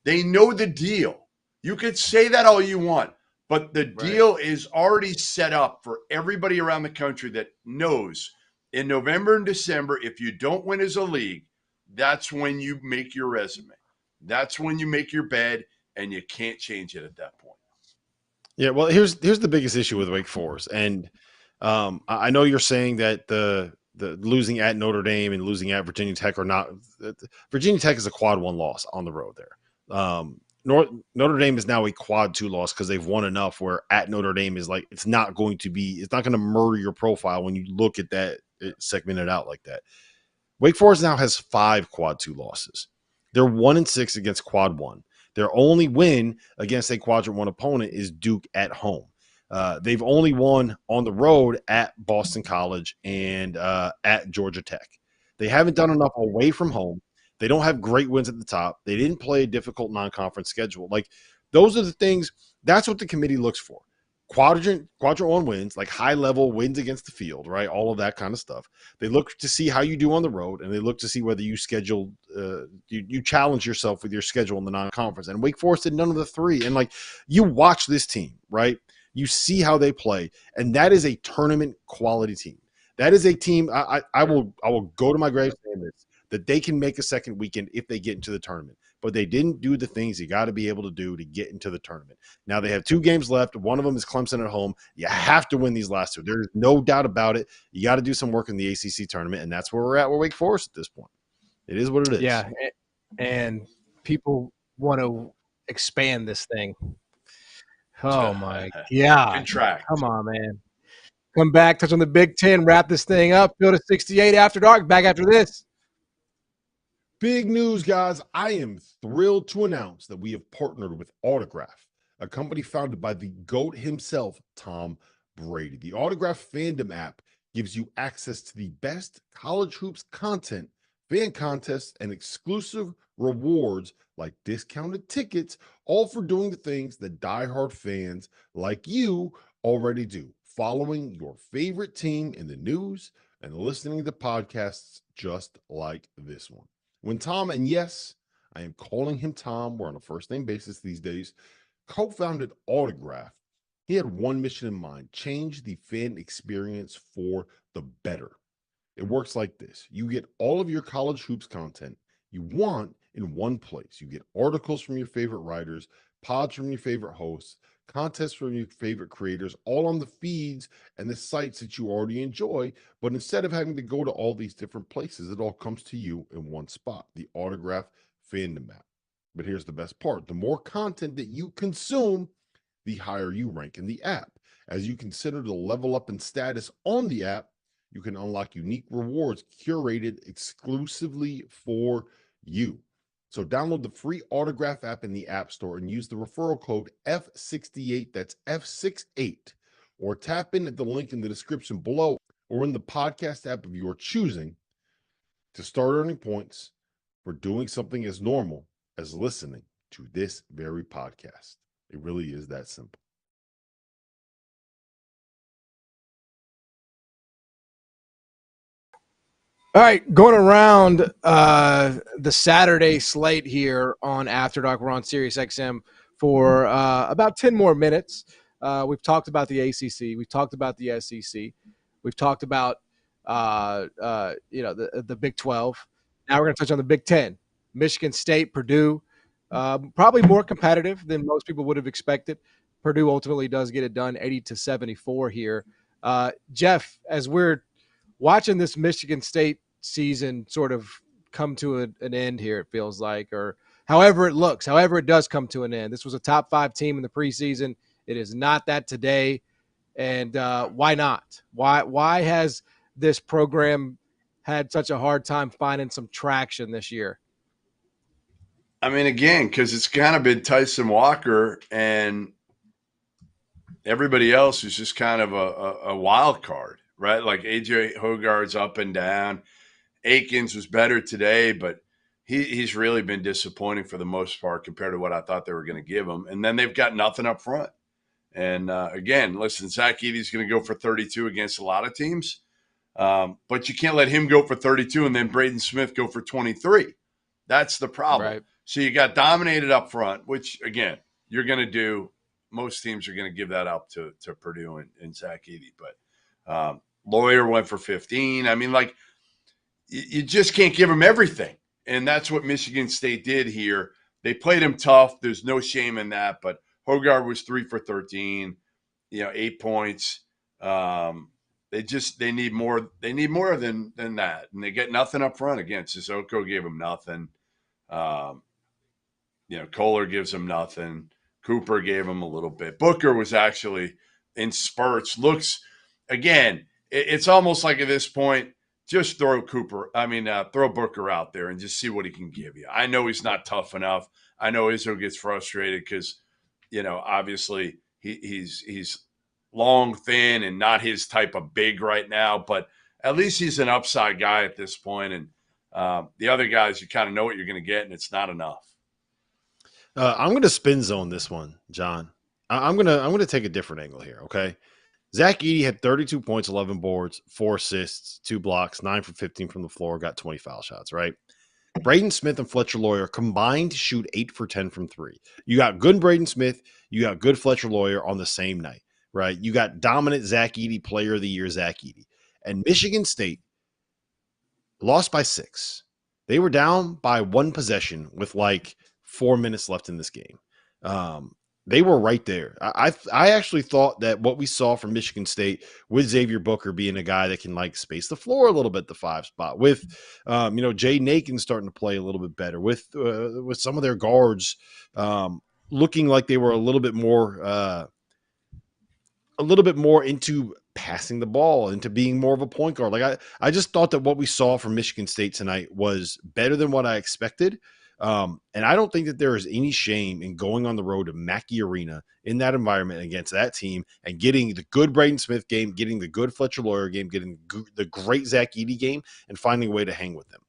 they know the deal. You could say that all you want, but the deal is already set up for everybody around the country that knows in November and December, if you don't win as a league, that's when you make your resume. That's when you make your bed, and you can't change it at that point. Yeah, well, here's the biggest issue with Wake Forest, and I know you're saying that the losing at Notre Dame and losing at Virginia Tech are not. Virginia Tech is a quad 1 loss on the road there. Notre Dame is now a quad 2 loss because they've won enough. Where at Notre Dame is like it's not going to murder your profile when you look at that segmented out like that. Wake Forest now has 5 quad 2 losses. They're 1-6 against quad 1. Their only win against a quadrant 1 opponent is Duke at home. They've only won on the road at Boston College and at Georgia Tech. They haven't done enough away from home. They don't have great wins at the top. They didn't play a difficult non-conference schedule. Like, those are the things. That's what the committee looks for. Quadrant 1 wins, like high-level wins against the field, right? All of that kind of stuff. They look to see how you do on the road, and they look to see whether you schedule, you challenge yourself with your schedule in the non-conference. And Wake Forest did none of the 3. And, like, you watch this team, right? You see how they play, and that is a tournament quality team. That is a team I will go to my grave saying this, that they can make a second weekend if they get into the tournament. But they didn't do the things you got to be able to do to get into the tournament. Now they have 2 games left. One of them is Clemson at home. You have to win these last 2. There's no doubt about it. You got to do some work in the ACC tournament, and that's where we're at with Wake Forest at this point. It is what it is. Yeah, and people want to expand this thing. Oh, my God. Contract. Come on, man. Come back, touch on the Big Ten, wrap this thing up. Field of 68 after dark. Back after this. Big news, guys. I am thrilled to announce that we have partnered with Autograph, a company founded by the GOAT himself, Tom Brady. The Autograph fandom app gives you access to the best college hoops content, fan contests, and exclusive rewards like discounted tickets, all for doing the things that diehard fans like you already do, following your favorite team in the news and listening to podcasts just like this one. When Tom, and yes, I am calling him Tom, we're on a first-name basis these days, co-founded Autograph, he had one mission in mind: change the fan experience for the better. It works like this. You get all of your college hoops content you want in one place. You get articles from your favorite writers, pods from your favorite hosts, contests from your favorite creators, all on the feeds and the sites that you already enjoy. But instead of having to go to all these different places, it all comes to you in one spot, the Autograph fandom app. But here's the best part. The more content that you consume, the higher you rank in the app. As you consider the level up in status on the app, you can unlock unique rewards curated exclusively for you. So download the free Autograph app in the App Store and use the referral code F68, that's F68, or tap in at the link in the description below or in the podcast app of your choosing to start earning points for doing something as normal as listening to this very podcast. It really is that simple. All right, going around the Saturday slate here on After Dark. We're on Sirius XM for about 10 more minutes. We've talked about the ACC. We've talked about the SEC. We've talked about the Big 12. Now we're going to touch on the Big 10. Michigan State, Purdue, probably more competitive than most people would have expected. Purdue ultimately does get it done, 80-74 here. Jeff, as we're watching this Michigan State season sort of come to an end here, it feels like, or however it looks, however it does come to an end. This was a top 5 team in the preseason. It is not that today. And why not? Why has this program had such a hard time finding some traction this year? I mean, again, because it's kind of been Tyson Walker and everybody else is just kind of a wild card. Right, like AJ Hogarth's up and down. Akins was better today, but he's really been disappointing for the most part compared to what I thought they were going to give him. And then they've got nothing up front. And again, listen, Zach Edey's going to go for 32 against a lot of teams, but you can't let him go for 32 and then Braden Smith go for 23. That's the problem. Right. So you got dominated up front, which again you're going to do. Most teams are going to give that up to Purdue and Zach Edey, but. Lawyer went for 15. I mean, like, you just can't give him everything. And that's what Michigan State did here. They played him tough. There's no shame in that. But Hogarth was 3 for 13, 8 points. They need more. They need more than that. And they get nothing up front again. Sissoko gave them nothing. Kohler gives them nothing. Cooper gave him a little bit. Booker was actually in spurts. Again, it's almost like at this point, just throw Booker out there and just see what he can give you. I know he's not tough enough. I know Izzo gets frustrated because, obviously he's long, thin, and not his type of big right now. But at least he's an upside guy at this point. And the other guys, you kind of know what you're going to get, and it's not enough. I'm going to spin zone this one, John. I'm going to take a different angle here. Okay. Zach Edey had 32 points, 11 boards, 4 assists, 2 blocks, 9 for 15 from the floor, got 20 foul shots, right? Braden Smith and Fletcher Lawyer combined to shoot 8 for 10 from 3. You got good Braden Smith, you got good Fletcher Lawyer on the same night, right? You got dominant Zach Edey, player of the year, Zach Edey. And Michigan State lost by 6. They were down by 1 possession with 4 minutes left in this game. They were right there. I actually thought that what we saw from Michigan State with Xavier Booker being a guy that can space the floor a little bit, the 5 spot, with Jay Nakin starting to play a little bit better, with some of their guards looking like they were a little bit more into passing the ball, into being more of a point guard. I just thought that what we saw from Michigan State tonight was better than what I expected. And I don't think that there is any shame in going on the road to Mackey Arena in that environment against that team and getting the good Braden Smith game, getting the good Fletcher Lawyer game, getting the great Zach Edey game, and finding a way to hang with them.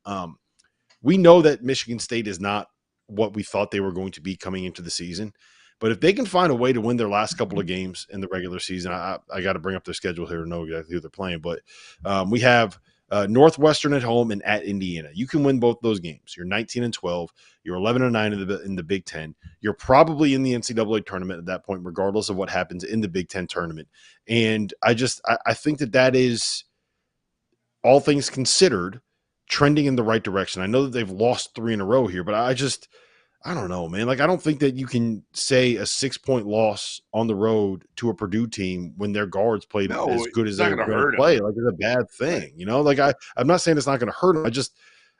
We know that Michigan State is not what we thought they were going to be coming into the season. But if they can find a way to win their last couple of games in the regular season, I got to bring up their schedule here to know exactly who they're playing. But we have Northwestern at home and at Indiana. You can win both those games. You're 19-12. You're 11-9 in the Big Ten. You're probably in the NCAA tournament at that point, regardless of what happens in the Big Ten tournament. And I think that is, all things considered, trending in the right direction. I know that they've lost 3 in a row here, but I don't know, man. I don't think that you can say a 6-point loss on the road to a Purdue team when their guards played as good as they're going to play. It's a bad thing, I'm not saying it's not going to hurt them.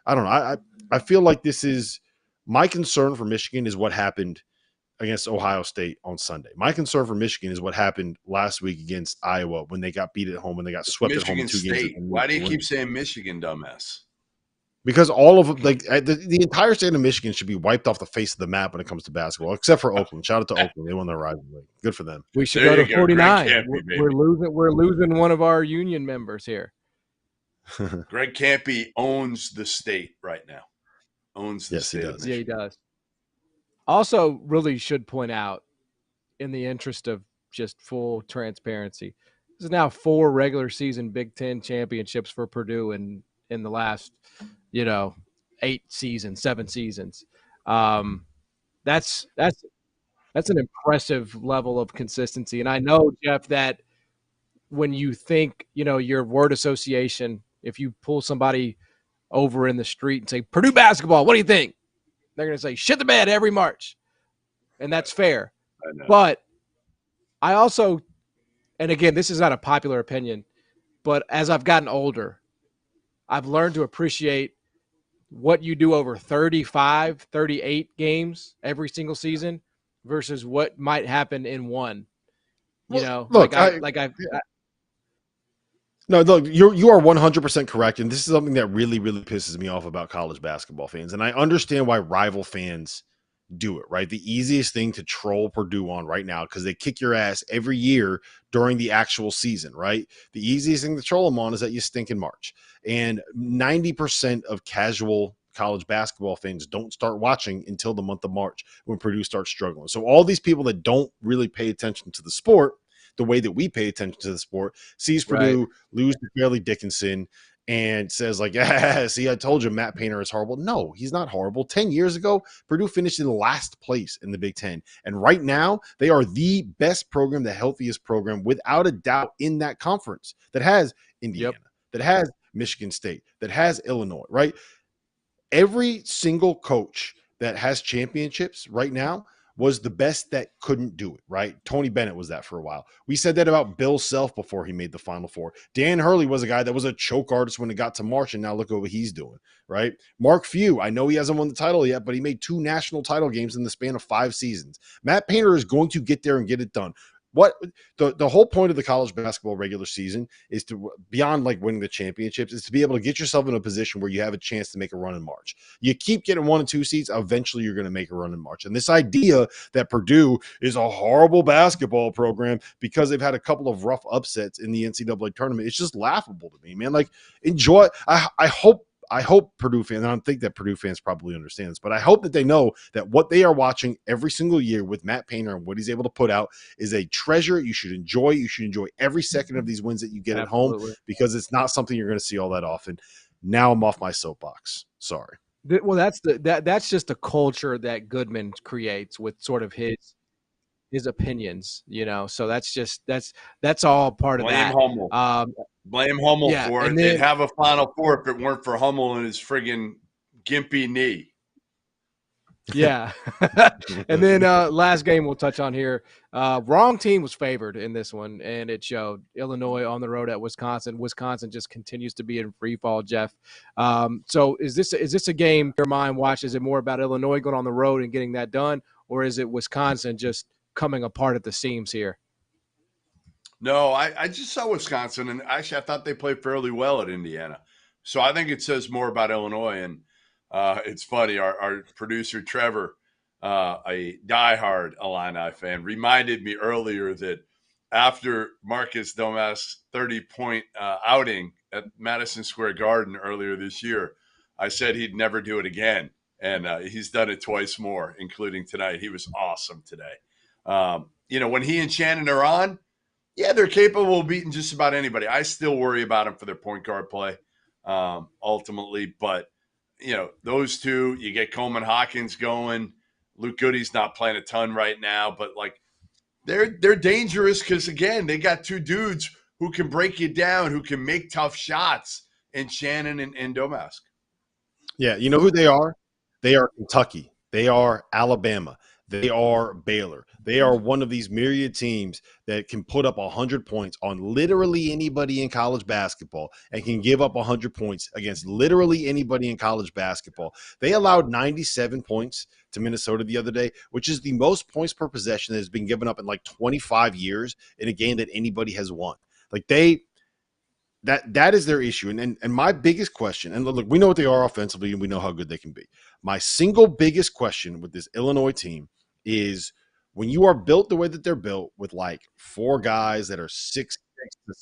I don't know. I feel like this is my concern for Michigan is what happened against Ohio State on Sunday. My concern for Michigan is what happened last week against Iowa when they got beat at home, when they got swept at home in 2 games. Why do you keep saying Michigan, dumbass? Because all of the entire state of Michigan should be wiped off the face of the map when it comes to basketball, except for Oakland. Shout out to Oakland; they won their rivalry. Good for them. We should go to 49. We're losing one of our union members here. Greg Campy owns the state right now. Owns the state. He does. Yeah, he does. Also, really should point out, in the interest of just full transparency, this is now 4 regular season Big Ten championships for Purdue in the last 7 seasons. That's an impressive level of consistency. And I know, Jeff, that when you think, your word association, if you pull somebody over in the street and say, Purdue basketball, what do you think? They're going to say, shit the bed every March. And that's fair. But I also, and again, this is not a popular opinion, but as I've gotten older, I've learned to appreciate what you do over 35, 38 games every single season versus what might happen in one. No, look, you are 100% correct, and this is something that really, really pisses me off about college basketball fans. And I understand why rival fans do it, right? The easiest thing to troll Purdue on right now, because they kick your ass every year during the actual season, right? The easiest thing to troll them on is that you stink in March. And 90% of casual college basketball fans don't start watching until the month of March when Purdue starts struggling. So all these people that don't really pay attention to the sport the way that we pay attention to the sport sees Purdue lose to Fairleigh Dickinson and says see, I told you Matt Painter is horrible. No, he's not horrible. 10 years ago, Purdue finished in last place in the Big Ten. And right now, they are the best program, the healthiest program, without a doubt, in that conference that has Indiana, that has Michigan State, that has Illinois, right? every single coach that has championships right now was the best that couldn't do it, right? Tony Bennett was that for a while. We said that about Bill Self before he made the Final Four. Dan Hurley was a guy that was a choke artist when it got to March, and now look at what he's doing, right? Mark Few, I know he hasn't won the title yet, but he made 2 national title games in the span of 5 seasons. Matt Painter is going to get there and get it done. What the whole point of the college basketball regular season is to, beyond like winning the championships, is to be able to get yourself in a position where you have a chance to make a run in March. You keep getting 1 and 2 seeds, eventually you're going to make a run in March. And this idea that Purdue is a horrible basketball program because they've had a couple of rough upsets in the NCAA tournament, it's just laughable to me, man. Like, enjoy. I hope Purdue fans, and I think that Purdue fans probably understand this, but I hope that they know that what they are watching every single year with Matt Painter and what he's able to put out is a treasure you should enjoy. You should enjoy every second of these wins that you get at home, because it's not something you're going to see all that often. Now I'm off my soapbox. Sorry. Well, that's just the culture that Goodman creates with sort of his opinions, you know. So that's all part of that. Blame Hummel yeah, for it. They'd have a Final Four if it weren't for Hummel and his friggin' gimpy knee. Yeah. And then last game we'll touch on here. Wrong team was favored in this one, and it showed. Illinois on the road at Wisconsin. Wisconsin just continues to be in free fall, Jeff. So is this a game in your mind watch? Is it more about Illinois going on the road and getting that done, or is it Wisconsin just coming apart at the seams here? No, I just saw Wisconsin, and actually I thought they played fairly well at Indiana. So I think it says more about Illinois. And it's funny, our producer Trevor, a diehard Illini fan, reminded me earlier that after Marcus Domas' 30-point outing at Madison Square Garden earlier this year, I said he'd never do it again. And he's done it twice more, including tonight. He was awesome today. When he and Shannon are on, yeah, they're capable of beating just about anybody. I still worry about them for their point guard play, ultimately. But, those two, you get Coleman Hawkins going. Luke Goody's not playing a ton right now. But, they're dangerous because, again, they got 2 dudes who can break you down, who can make tough shots, in Shannon and Domask. Yeah, you know who they are? They are Kentucky. They are Alabama. They are Baylor. They are one of these myriad teams that can put up 100 points on literally anybody in college basketball and can give up 100 points against literally anybody in college basketball. They allowed 97 points to Minnesota the other day, which is the most points per possession that has been given up in 25 years in a game that anybody has won. That is their issue. And my biggest question, and look, we know what they are offensively and we know how good they can be. My single biggest question with this Illinois team is, when you are built the way that they're built, with 4 guys that are 6'6" to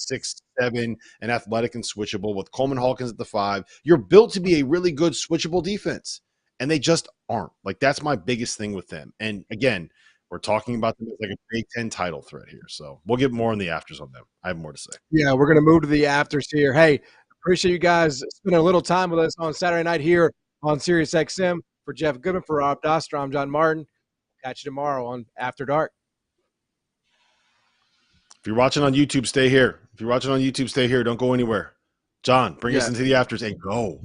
6'7" and athletic and switchable, with Coleman Hawkins at the 5, you're built to be a really good switchable defense. And they just aren't. That's my biggest thing with them. And again, we're talking about them as a Big Ten title threat here. So we'll get more in the afters on them. I have more to say. Yeah, we're going to move to the afters here. Hey, appreciate you guys spending a little time with us on Saturday night here on Sirius XM. For Jeff Goodman, for Rob Dauster, I'm John Martin. Catch you tomorrow on After Dark. If you're watching on YouTube, stay here. Don't go anywhere. John, bring us into the afters and go.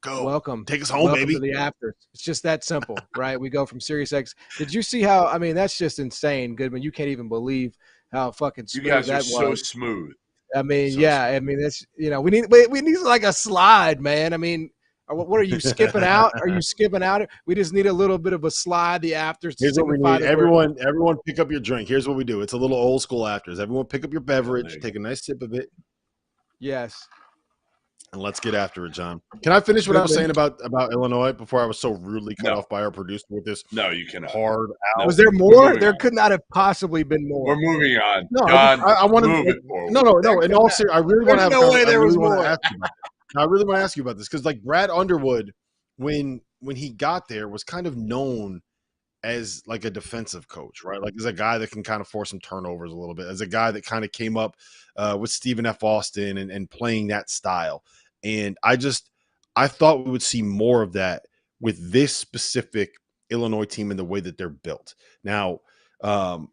Welcome. Take us home, baby. To the afters. It's just that simple, right? We go from Sirius X. Did you see how? I mean, that's just insane, Goodman. You can't even believe how fucking smooth you guys that are was. So smooth. I mean, so yeah. smooth. I mean, that's we need a slide, man. I mean, what are you skipping out? Are you skipping out? We just need a little bit of a slide. The afters. Here's what we need. Everyone, pick up your drink. Here's what we do. It's a little old school afters. Everyone, pick up your beverage. Take a nice sip of it. Yes. And let's get after it, John. Can I finish what I was saying about Illinois before I was so rudely cut off by our producer with this? No, you cannot. Hard out. Was there more? There could not have possibly been more. We're moving on. No, John, I want to move it forward. No. In all seriousness, I really want to have. No way there was more. I really want to ask you about this because, Brad Underwood, when he got there, was kind of known as a defensive coach, right? As a guy that can kind of force some turnovers a little bit, as a guy that kind of came up with Stephen F. Austin and playing that style. And I thought we would see more of that with this specific Illinois team and the way that they're built. Now, I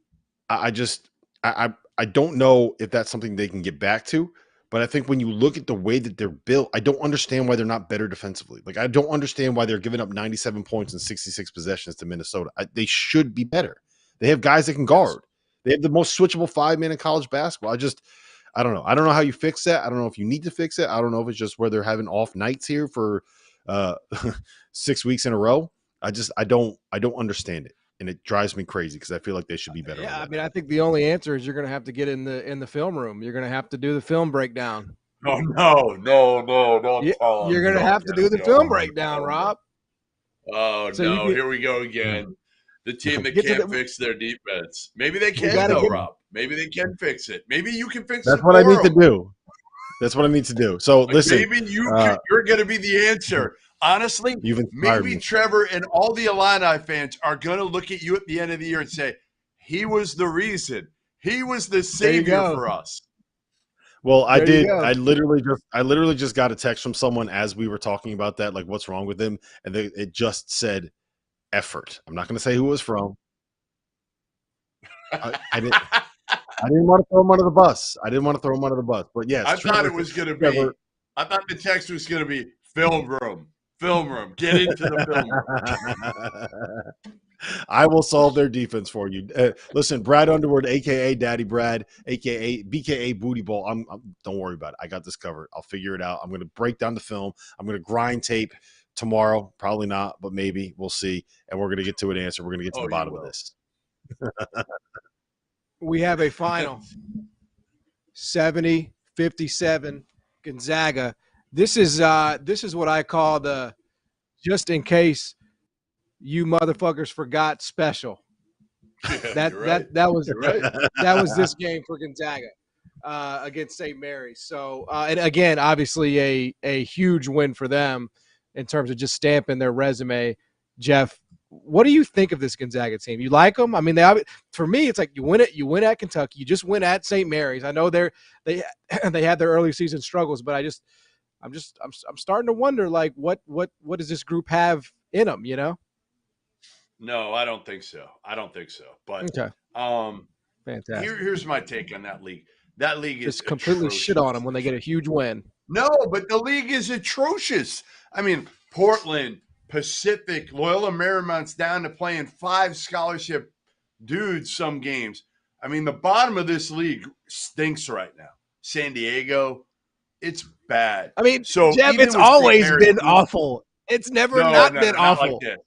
don't know if that's something they can get back to, But I think when you look at the way that they're built, I don't understand why they're not better defensively. Like, I don't understand why they're giving up 97 points in 66 possessions to Minnesota. They should be better. They have guys that can guard. They have the most switchable 5-man in college basketball. I don't know. I don't know how you fix that. I don't know if you need to fix it. I don't know if it's just where they're having off nights here for 6 weeks in a row. I don't understand it. And it drives me crazy because I feel like they should be better. Yeah, I mean, I think the only answer is you're going to have to get in the film room. You're going to have to do the film breakdown. Oh, no. You're going to have to do the film breakdown, Rob. Oh, So no. Here we go again. The team that can't fix their defense. Maybe they can, though, Rob. Maybe they can fix it. Maybe you can fix it. That's what I need to do. That's what I need to do. So, listen. Maybe you're going to be the answer. Honestly, maybe Trevor and all the Illini fans are going to look at you at the end of the year and say, he was the reason. He was the savior for us. Well, I did. I literally just got a text from someone as we were talking about that, like, what's wrong with him? And it just said effort. I'm not going to say who it was from. I didn't want to throw him under the bus. But yes, I thought it was going to be. I thought the text was going to be film room. Get into the film room. I will solve their defense for you. Listen, Brad Underwood, a.k.a. Daddy Brad, a.k.a. BKA Booty Bowl. Don't worry about it. I got this covered. I'll figure it out. I'm going to break down the film. I'm going to grind tape tomorrow. Probably not, but maybe. We'll see. And we're going to get to an answer. We're going to get to the bottom of this. We have a final. 70-57 Gonzaga. This is what I call the just in case you motherfuckers forgot special. Yeah, that was this game for Gonzaga against St. Mary's. So and again, obviously a huge win for them in terms of just stamping their resume. Jeff, what do you think of this Gonzaga team? You like them? I mean, for me, it's like you win at Kentucky, you just win at St. Mary's. I know they had their early season struggles, but I'm starting to wonder, like, what does this group have in them, you know? No, I don't think so. But okay. Fantastic. Here's my take on that league. That league is just completely atrocious. Shit on them when they get a huge win. No, but the league is atrocious. I mean, Portland, Pacific, Loyola Marymount's down to playing 5 scholarship dudes some games. I mean, the bottom of this league stinks right now. San Diego, it's bad. I mean, so Jeff, it's always been awful. It's never not been awful. Like this.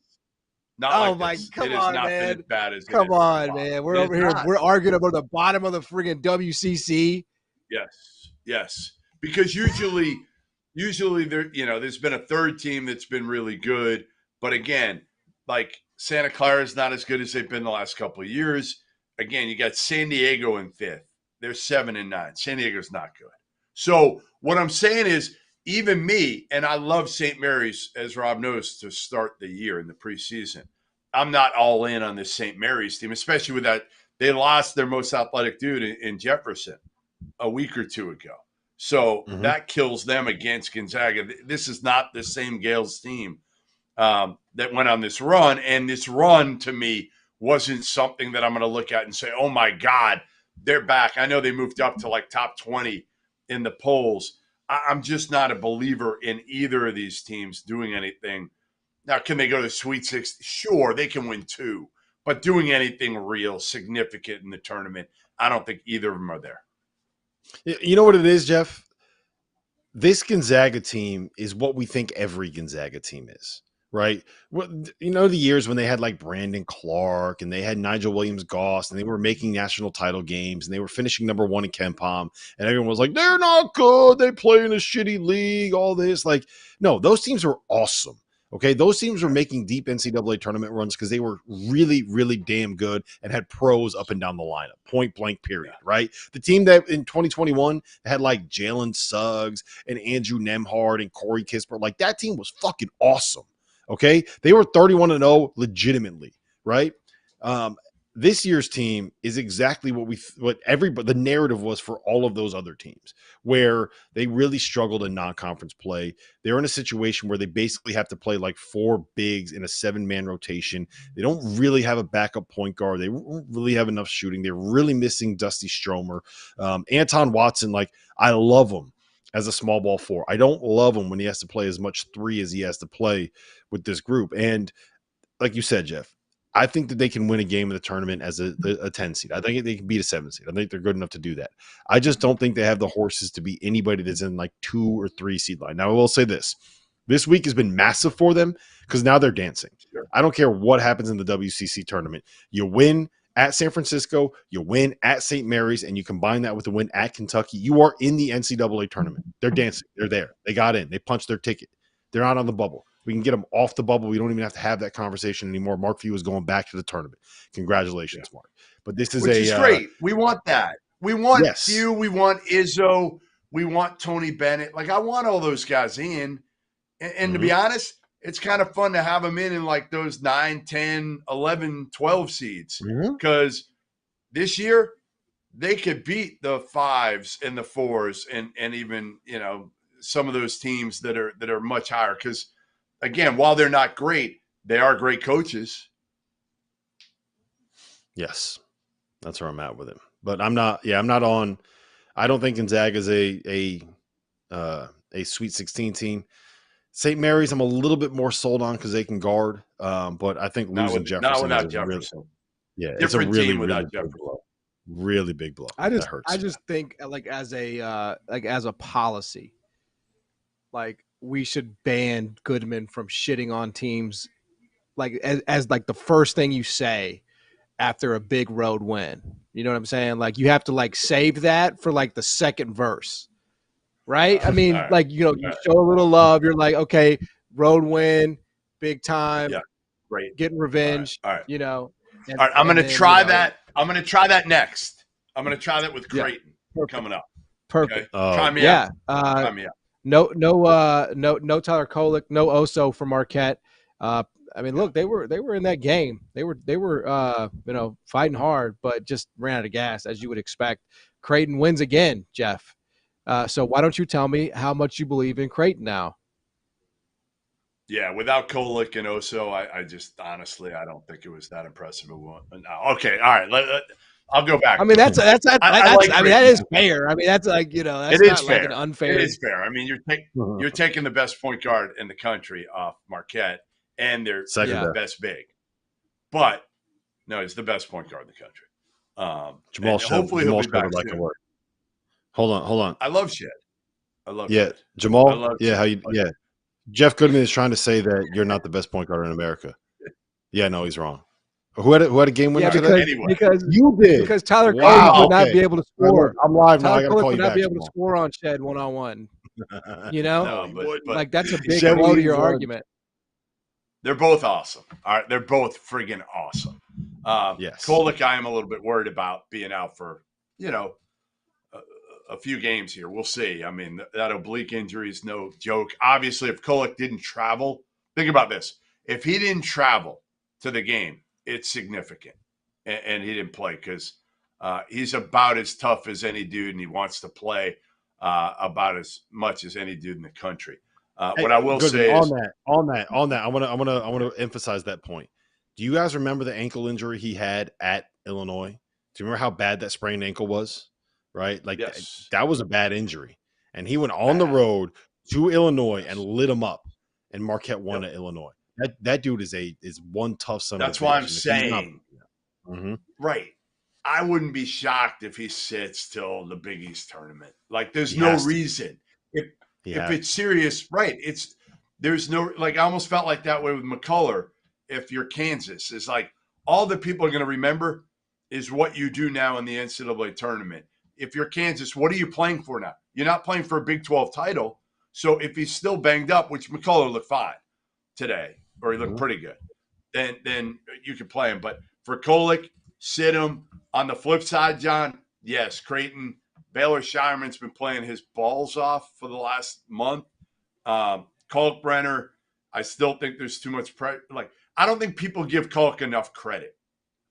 Come it on, has not man. been as bad as come on, man. We're over here. We're arguing about the bottom of the friggin' WCC. Yes. Because usually there's been a third team that's been really good. But again, like Santa Clara is not as good as they've been the last couple of years. Again, you got San Diego in 5th. They're 7-9. San Diego's not good. So what I'm saying is, even me, and I love St. Mary's, as Rob knows, to start the year in the preseason. I'm not all in on this St. Mary's team, especially with that. They lost their most athletic dude in Jefferson a week or two ago. So that kills them against Gonzaga. This is not the same Gales team that went on this run. And this run, to me, wasn't something that I'm going to look at and say, oh, my God, they're back. I know they moved up to like top 20 in the polls. I'm just not a believer in either of these teams doing anything. Now, can they go to the Sweet 16? Sure, they can win 2. But doing anything real, significant in the tournament, I don't think either of them are there. You know what it is, Jeff? This Gonzaga team is what we think every Gonzaga team is, right? You know, the years when they had like Brandon Clark and they had Nigel Williams-Goss and they were making national title games and they were finishing number 1 in KenPom and everyone was like, they're not good. They play in a shitty league, all this. Like, no, those teams were awesome. Okay, those teams were making deep NCAA tournament runs because they were really, really damn good and had pros up and down the lineup, point blank, period, right? The team that in 2021 had like Jalen Suggs and Andrew Nemhard and Corey Kispert, like that team was fucking awesome, okay? They were 31-0 legitimately, right? This year's team is exactly what the narrative was for all of those other teams, where they really struggled in non-conference play. They're in a situation where they basically have to play like 4 bigs in a 7-man rotation. They don't really have a backup point guard. They don't really have enough shooting. They're really missing Dusty Stromer. Anton Watson, like, I love him. as a small ball 4. I don't love him when he has to play as much 3 as he has to play with this group. And like you said, Jeff, I think that they can win a game in the tournament as a 10 seed. I think they can beat a 7 seed. I think they're good enough to do that. I just don't think they have the horses to beat anybody that's in like 2 or 3 seed line. Now, I will say this week has been massive for them because now they're dancing. Sure. I don't care what happens in the WCC tournament. You win at San Francisco, you win at St. Mary's, and you combine that with the win at Kentucky, you are in the NCAA tournament. They're dancing. They're there. They got in. They punched their ticket. They're not on the bubble. We can get them off the bubble. We don't even have to have that conversation anymore. Mark Few is going back to the tournament. Congratulations, Mark. But this is Which is great. We want that. We want Few. We want Izzo. We want Tony Bennett. Like, I want all those guys in. And to be honest, it's kind of fun to have them in like those 9, 10, 11, 12 seeds. Because this year, they could beat the 5s and the 4s and even, you know, some of those teams that are much higher. Because, again, while they're not great, they are great coaches. Yes, that's where I'm at with him. But I'm not on. I don't think Gonzaga is a Sweet 16 team. St. Mary's, I'm a little bit more sold on because they can guard. But I think losing Jefferson. Not without Jefferson. It's a really, really big blow. Really big blow. I just think like as a policy, like we should ban Goodman from shitting on teams, like as like the first thing you say after a big road win. You know what I'm saying? Like you have to like save that for like the second verse. Right? I mean, like, you know, you show a little love. You're like, okay, road win, big time, great, getting revenge. All right. You know. All right, I'm going to try that. I'm going to try that next. I'm going to try that with Creighton coming up. Perfect. Okay? Try me out. Try me out. No Tyler Kolek, no Oso for Marquette. I mean, look, they were in that game. They were you know, fighting hard, but just ran out of gas as you would expect. Creighton wins again, Jeff. So why don't you tell me how much you believe in Creighton now? Yeah, without Kolek and Oso, I just honestly I don't think it was that impressive. Okay, all right. I'll go back. I mean, that is fair. I mean, that's like, you know, that's not like an unfair. It is fair. I mean, you're taking the best point guard in the country off Marquette, and they're the best big. But no, he's the best point guard in the country. Jamal hopefully he'll be back like soon. work. Hold on. I love shit. Shit. Jamal. Jeff Goodman is trying to say that you're not the best point guard in America. Yeah, no, he's wrong. Who had a game winner today? Anyway. Because you did. Because Tyler Kolek would not be able to score. I'm live now. Tyler I got to Kolek call would you not back. be able to score on Shed 1-on-1. You know, no, but like that's a big blow to your argument. They're both awesome. All right, they're both friggin' awesome. Yes. Kolek, I am a little bit worried about being out for, you know, a few games here. We'll see. I mean, that oblique injury is no joke. Obviously, if Kolek didn't travel, think about this. If he didn't travel to the game, it's significant. And he didn't play because he's about as tough as any dude, and he wants to play about as much as any dude in the country. What I will say is on that, I want to emphasize that point. Do you guys remember the ankle injury he had at Illinois? Do you remember how bad that sprained ankle was? Right? Like that was a bad injury. And he went on the road to Illinois and lit him up. And Marquette won at Illinois. That dude is one tough son. That's why I'm saying. Right. I wouldn't be shocked if he sits till the Big East tournament. Like there's no reason. If it's serious, right. There's no, like I almost felt like that way with McCullough. If you're Kansas, it's like all that people are going to remember is what you do now in the NCAA tournament. If you're Kansas, what are you playing for now? You're not playing for a Big 12 title. So if he's still banged up, which McCullough looked fine today, or he looked pretty good, then you could play him. But for Kolek, sit him. On the flip side, John, yes, Creighton, Baylor Shireman's been playing his balls off for the last month. Kalkbrenner, I still think there's too much pressure. Like, I don't think people give Kolek enough credit.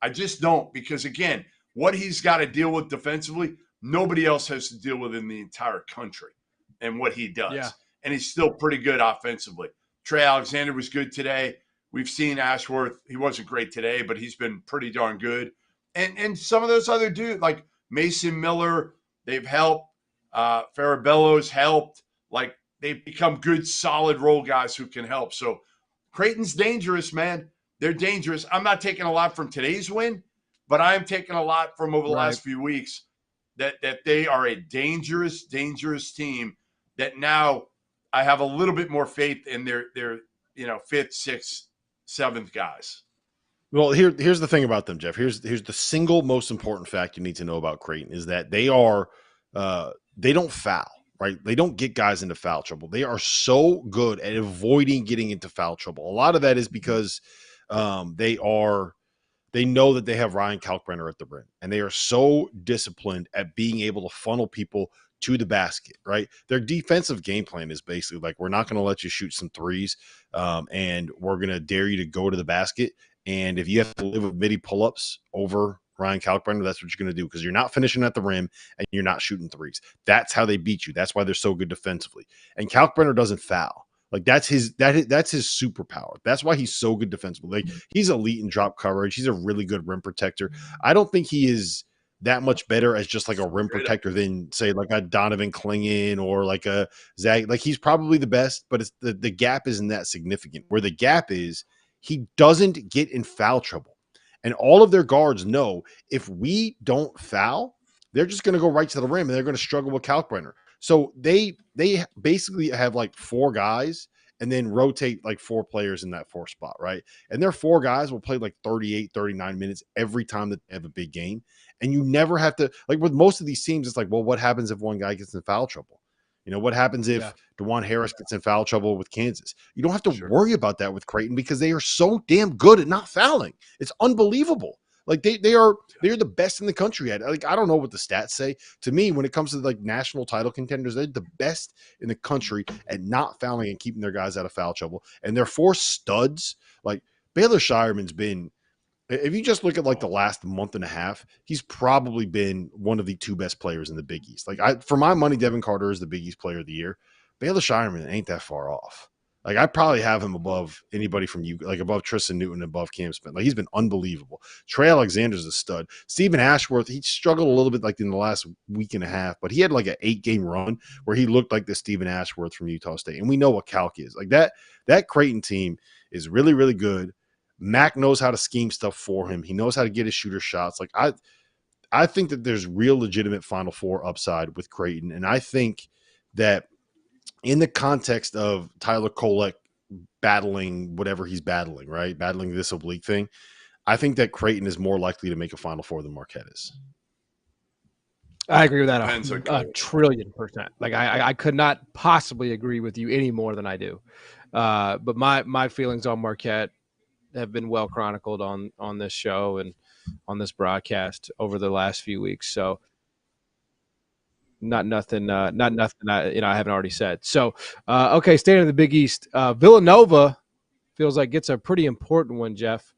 I just don't, because again, what he's got to deal with defensively, nobody else has to deal with in the entire country, and what he does. Yeah. And he's still pretty good offensively. Trey Alexander was good today. We've seen Ashworth. He wasn't great today, but he's been pretty darn good. And some of those other dudes, like Mason Miller, they've helped. Farabello's helped. Like, they've become good, solid role guys who can help. So Creighton's dangerous, man. They're dangerous. I'm not taking a lot from today's win, but I am taking a lot from over the last few weeks that they are a dangerous, dangerous team that now I have a little bit more faith in their fifth, sixth, seventh guys. Well, here's the thing about them, Jeff. Here's the single most important fact you need to know about Creighton is that they don't foul, right? They don't get guys into foul trouble. They are so good at avoiding getting into foul trouble. A lot of that is because they know that they have Ryan Kalkbrenner at the rim, and they are so disciplined at being able to funnel people to the basket, right? Their defensive game plan is basically like, we're not going to let you shoot some threes, and we're going to dare you to go to the basket. And if you have to live with midi pull-ups over Ryan Kalkbrenner, that's what you're going to do, because you're not finishing at the rim and you're not shooting threes. That's how they beat you. That's why they're so good defensively. And Kalkbrenner doesn't foul. Like, that's his superpower. That's why he's so good defensively. Like, he's elite in drop coverage. He's a really good rim protector. I don't think he is that much better as just like a rim protector than, say, like a Donovan Clingan or like a Zag. Like, he's probably the best, but it's the gap isn't that significant. Where the gap is, he doesn't get in foul trouble. And all of their guards know, if we don't foul, they're just going to go right to the rim and they're going to struggle with Kalkbrenner. So they basically have like 4 guys and then rotate like 4 players in that 4 spot, right? And their 4 guys will play like 38, 39 minutes every time that they have a big game. And you never have to, like with most of these teams, it's like, well, what happens if one guy gets in foul trouble? You know, what happens if DeJuan Harris gets in foul trouble with Kansas? You don't have to worry about that with Creighton because they are so damn good at not fouling. It's unbelievable. Like they are the best in the country at it. Like, I don't know what the stats say. To me, when it comes to like national title contenders, they're the best in the country at not fouling and keeping their guys out of foul trouble. And they're 4 studs. Like, Baylor Shireman's been, if you just look at like the last month and a half, he's probably been one of the 2 best players in the Big East. Like, for my money, Devin Carter is the Big East player of the year. Baylor Shireman ain't that far off. Like, I probably have him above anybody from you, like above Tristan Newton, above Cam Smith. Like, he's been unbelievable. Trey Alexander's a stud. Stephen Ashworth, he struggled a little bit like in the last week and a half, but he had like an 8-game run where he looked like the Stephen Ashworth from Utah State. And we know what Calc is. Like, that Creighton team is really, really good. Mac knows how to scheme stuff for him. He knows how to get his shooter shots. Like, I think that there's real legitimate Final Four upside with Creighton. And I think that in the context of Tyler Kolek battling whatever he's battling, right? Battling this oblique thing, I think that Creighton is more likely to make a Final Four than Marquette is. I agree with that a trillion %. Like, I could not possibly agree with you any more than I do. But my feelings on Marquette have been well chronicled on this show and on this broadcast over the last few weeks. So not nothing I haven't already said. So, okay. Staying in the Big East, Villanova feels like gets a pretty important one, Jeff,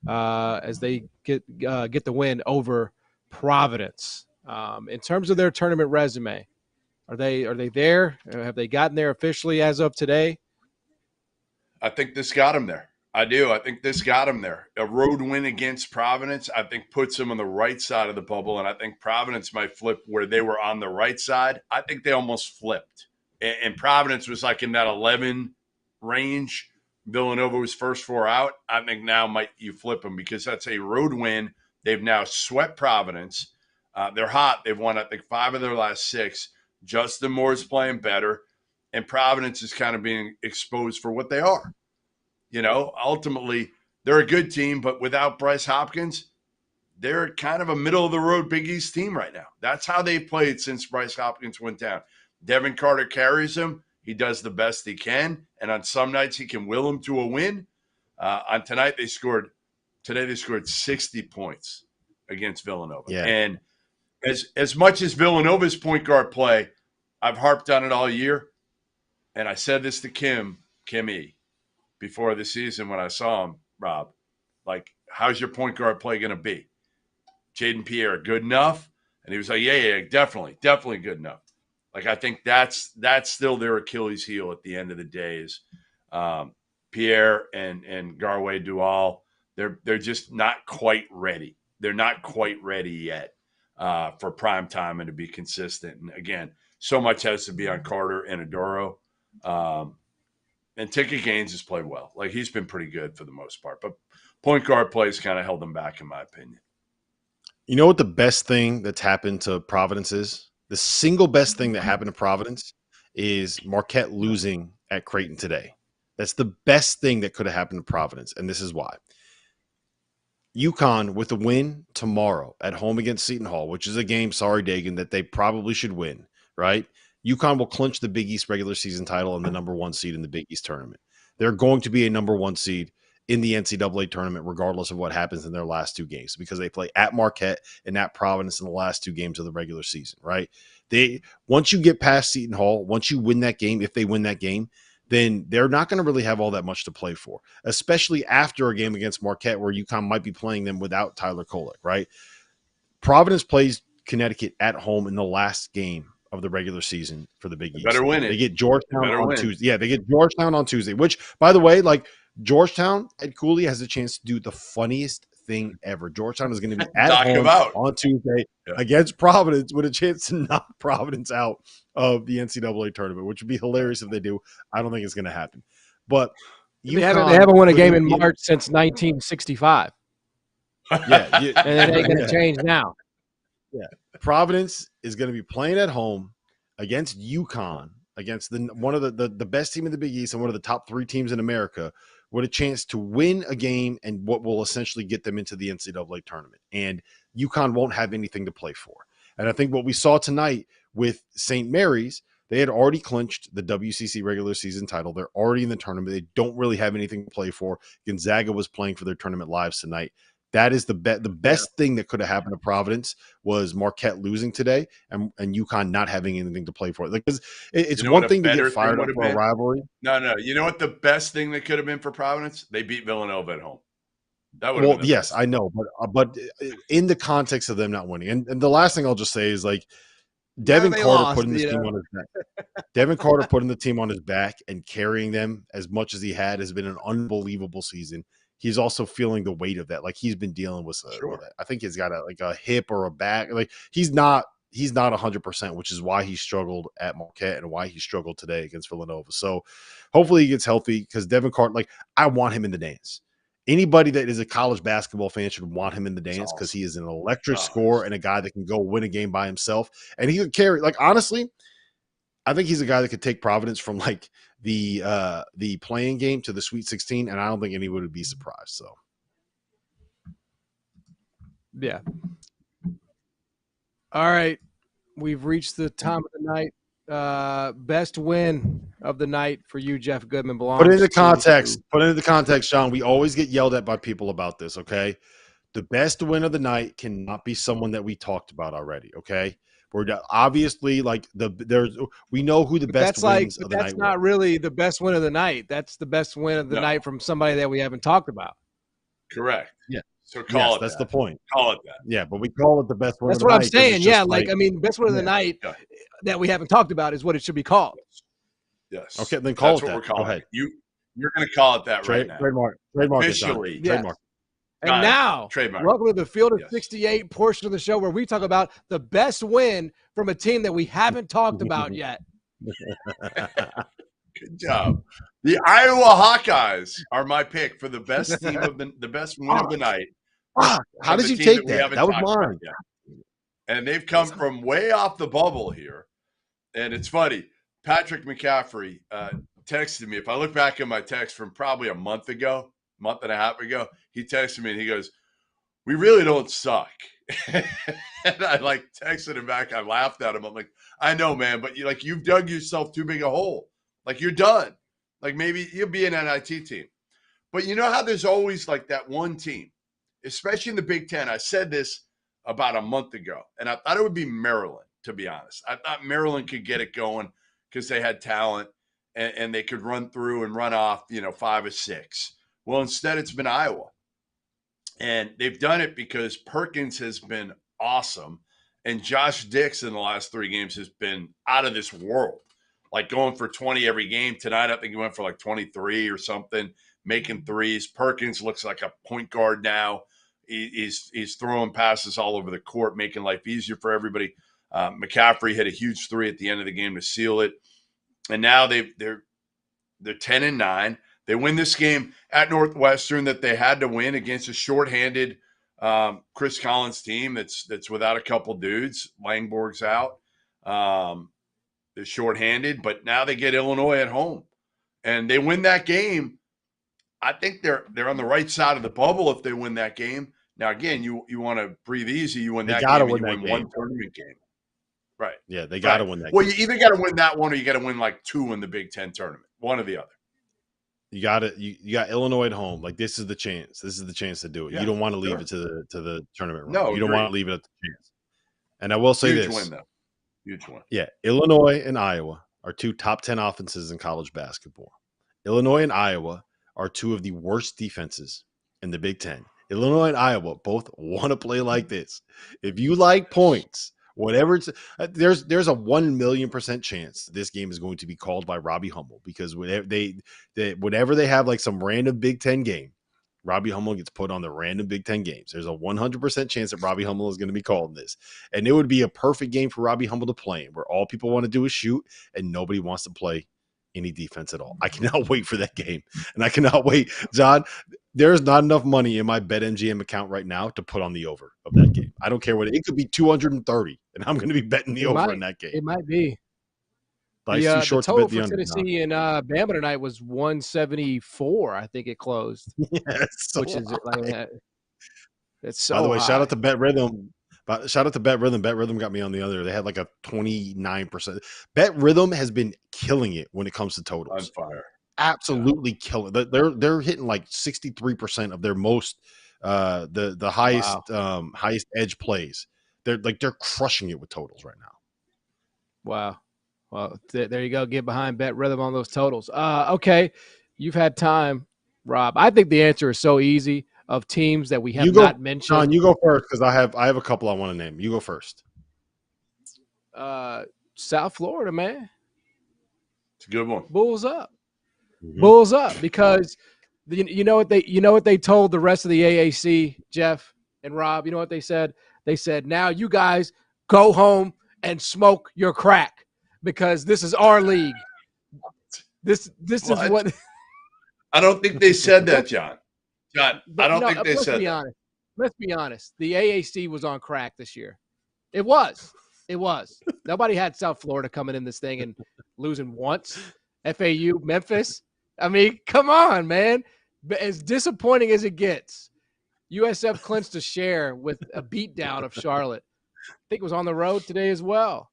as they get the win over Providence. In terms of their tournament resume, are they there? Have they gotten there officially as of today? I think this got them there. I do. I think this got them there. A road win against Providence, I think, puts them on the right side of the bubble, and I think Providence might flip where they were on the right side. I think they almost flipped. And Providence was like in that 11 range. Villanova was first 4 out. I think now might you flip them because that's a road win. They've now swept Providence. They're hot. They've won, I think, 5 of their last 6. Justin Moore's playing better, and Providence is kind of being exposed for what they are. You know, ultimately, they're a good team, but without Bryce Hopkins, they're kind of a middle-of-the-road Big East team right now. That's how they've played since Bryce Hopkins went down. Devin Carter carries them. He does the best he can, and on some nights he can will them to a win. On today they scored 60 points against Villanova. Yeah. And as much as Villanova's point guard play, I've harped on it all year, and I said this to Kim E. before the season when I saw him, Rob, like, how's your point guard play going to be? Jaden Pierre, good enough? And he was like, yeah, definitely good enough. Like, I think that's still their Achilles heel at the end of the day is Pierre and Garway Dual. They're just not quite ready. They're not quite ready yet for prime time and to be consistent. And again, so much has to be on Carter and Adoro. And Ticket Gaines has played well. Like, he's been pretty good for the most part. But point guard plays kind of held him back, in my opinion. You know what the best thing that's happened to Providence is? The single best thing that happened to Providence is Marquette losing at Creighton today. That's the best thing that could have happened to Providence, and this is why. UConn with a win tomorrow at home against Seton Hall, which is a game, sorry, Dagan, that they probably should win, right? UConn will clinch the Big East regular season title and the number 1 seed in the Big East tournament. They're going to be a number 1 seed in the NCAA tournament, regardless of what happens in their last 2 games, because they play at Marquette and at Providence in the last 2 games of the regular season, right? Once you get past Seton Hall, once you win that game, if they win that game, then they're not going to really have all that much to play for, especially after a game against Marquette where UConn might be playing them without Tyler Kolek, right? Providence plays Connecticut at home in the last game of the regular season for the Big East. Better win it. They get Georgetown on Tuesday. Yeah, they get Georgetown on Tuesday, which, by the way, like Georgetown, Ed Cooley has a chance to do the funniest thing ever. Georgetown is going to be at home on Tuesday against Providence with a chance to knock Providence out of the NCAA tournament, which would be hilarious if they do. I don't think it's going to happen. But they haven't won a game in March since 1965. Yeah, and it ain't going to change now. Yeah, Providence is going to be playing at home against UConn, against one of the best team in the Big East and one of the top 3 teams in America, with a chance to win a game and what will essentially get them into the NCAA tournament. And UConn won't have anything to play for. And I think what we saw tonight with St. Mary's, they had already clinched the WCC regular season title. They're already in the tournament. They don't really have anything to play for. Gonzaga was playing for their tournament lives tonight. That is the best thing that could have happened to Providence was Marquette losing today and UConn not having anything to play for. Because it's one thing to get fired up for a rivalry. No. You know what the best thing that could have been for Providence? They beat Villanova at home. That would have been yes, I know, but in the context of them not winning, and the last thing I'll just say is like Devin Carter putting this team on his back. Devin Carter putting the team on his back and carrying them as much as he has been an unbelievable season. He's also feeling the weight of that. Like he's been dealing with that. I think he's got a hip or a back. Like he's not 100%, which is why he struggled at Marquette and why he struggled today against Villanova. So hopefully he gets healthy because Devin Carter, like I want him in the dance. Anybody that is a college basketball fan should want him in the dance because he is an electric scorer and a guy that can go win a game by himself. And he could carry, like, honestly, I think he's a guy that could take Providence from like the playing game to the Sweet 16, and I don't think anyone would be surprised. So, yeah. All right, we've reached the time of the night. Best win of the night for you, Jeff Goodman. Put it into context, Sean. We always get yelled at by people about this. Okay, the best win of the night cannot be someone that we talked about already. Okay. We're obviously like we know who the best wins of the night. That's not really the best win of the night. That's the best win of the night from somebody that we haven't talked about. Correct. Yeah. So call it that's the point. Call it that. Yeah, but we call it the best win. That's what I'm saying. Yeah, like I mean, best win of the night that we haven't talked about is what it should be called. Yes. Okay, then call it that. That's what we're calling it. You're going to call it that right now. Trademark. Officially. Trademark. And now, trademark. Welcome to the Field of 68 portion of the show where we talk about the best win from a team that we haven't talked about yet. Good job. The Iowa Hawkeyes are my pick for the best team of the best win of the night. How did you take that? That was mine. And they've come from way off the bubble here. And it's funny. Patrick McCaffrey texted me. If I look back at my text from probably a month and a half ago, he texted me and he goes, "We really don't suck." And I like texted him back. I laughed at him. I'm like, "I know, man, but you've dug yourself too big a hole. Like you're done. Like maybe you'll be an NIT team." But you know how there's always like that one team, especially in the Big Ten. I said this about a month ago, and I thought it would be Maryland, to be honest. I thought Maryland could get it going because they had talent and they could run through and run off, 5 or 6. Well, instead it's been Iowa. And they've done it because Perkins has been awesome. And Josh Dix in the last 3 games has been out of this world. Like going for 20 every game. Tonight, I think he went for like 23 or something, making threes. Perkins looks like a point guard now. He's throwing passes all over the court, making life easier for everybody. McCaffrey hit a huge three at the end of the game to seal it. And now they're 10-9. They win this game at Northwestern that they had to win against a shorthanded Chris Collins team that's without a couple dudes. Langborg's out. They're shorthanded, but now they get Illinois at home. And they win that game. I think they're on the right side of the bubble if they win that game. Now, again, you want to breathe easy. You win that game and you win one tournament game. Right. Yeah, they got to win that game. Well, you either got to win that one or you got to win like 2 in the Big Ten tournament. One or the other. You got Illinois at home. Like, this is the chance. This is the chance to do it. Yeah, you don't want to leave it to the tournament run. No, you don't want to leave it at the chance. And I will say huge this. Win, though. Huge win. Yeah, Illinois and Iowa are 2 top 10 offenses in college basketball. Illinois and Iowa are 2 of the worst defenses in the Big Ten. Illinois and Iowa both want to play like this. If you like points, whatever it's there's a 1,000,000% chance this game is going to be called by Robbie Hummel, because whenever they have like some random Big Ten game, Robbie Hummel gets put on the random Big Ten games. There's a 100% chance that Robbie Hummel is going to be called in this. And it would be a perfect game for Robbie Hummel to play in, where all people want to do is shoot and nobody wants to play any defense at all. I cannot wait for that game. And I cannot wait. John, there's not enough money in my BetMGM account right now to put on the over of that game. I don't care what it could be, 230, and I'm going to be betting the over in that game. It might be. Life's too short the total to bet the for Tennessee and Bama tonight was 174. I think it closed. Yeah, which is like that. It's so. By the way, high. shout out to Bet Rhythm. Shout out to Bet Rhythm. Bet Rhythm got me on the other. They had like a 29%. Bet Rhythm has been killing it when it comes to totals. On fire. Absolutely killing. They're hitting like 63% of their most the highest highest edge plays. They're crushing it with totals right now. Wow. Well, there you go. Get behind Bet Rhythm on those totals. Okay, you've had time, Rob. I think the answer is so easy. Of teams that we have not mentioned. Sean, you go first, because I have a couple I want to name. You go first. South Florida, man. It's a good one. Bulls up. Mm-hmm. Bulls up, because you know what they told the rest of the AAC, Jeff and Rob. You know what they said? They said, now you guys go home and smoke your crack, because this is our league. This is what. I don't think they said that, John. I don't think they said that. Honest. Let's be honest. The AAC was on crack this year. It was. Nobody had South Florida coming in this thing and losing once. FAU, Memphis. I mean, come on, man. As disappointing as it gets, USF clinched a share with a beatdown of Charlotte. I think it was on the road today as well.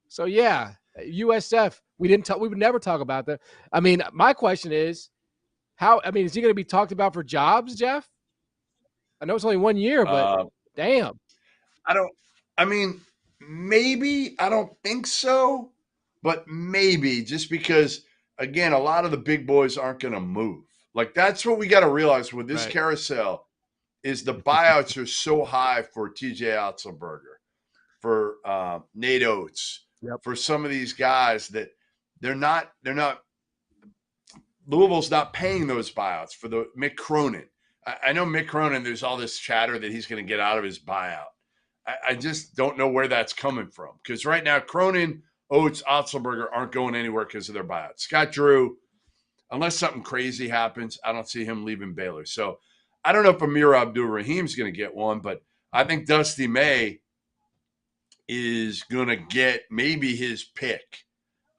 So, yeah, USF, we would never talk about that. I mean, my question is, is he going to be talked about for jobs, Jeff? I know it's only 1 year, but damn. Maybe. I don't think so, but maybe, just because, again, a lot of the big boys aren't going to move. Like, that's what we got to realize with this carousel is the buyouts are so high for TJ Otzelberger, for Nate Oates, for some of these guys that they're not Louisville's not paying those buyouts for the Mick Cronin. I know Mick Cronin, there's all this chatter that he's going to get out of his buyout. I just don't know where that's coming from, because right now Cronin, Oates, Otzelberger aren't going anywhere because of their buyout. Scott Drew, unless something crazy happens, I don't see him leaving Baylor. So I don't know if Amir Abdul-Rahim's going to get one, but I think Dusty May is going to get maybe his pick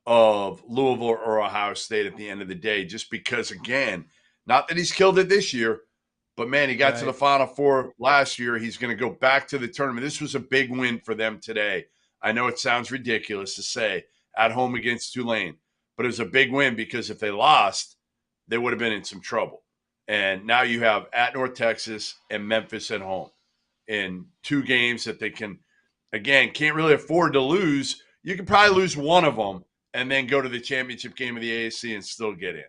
of Louisville or Ohio State at the end of the day, just because, again, not that he's killed it this year, but, man, he got to the Final Four last year. He's going to go back to the tournament. This was a big win for them today. I know it sounds ridiculous to say at home against Tulane, but it was a big win, because if they lost, they would have been in some trouble. And now you have at North Texas and Memphis at home in 2 games that they can, again, can't really afford to lose. You can probably lose one of them and then go to the championship game of the AAC and still get in.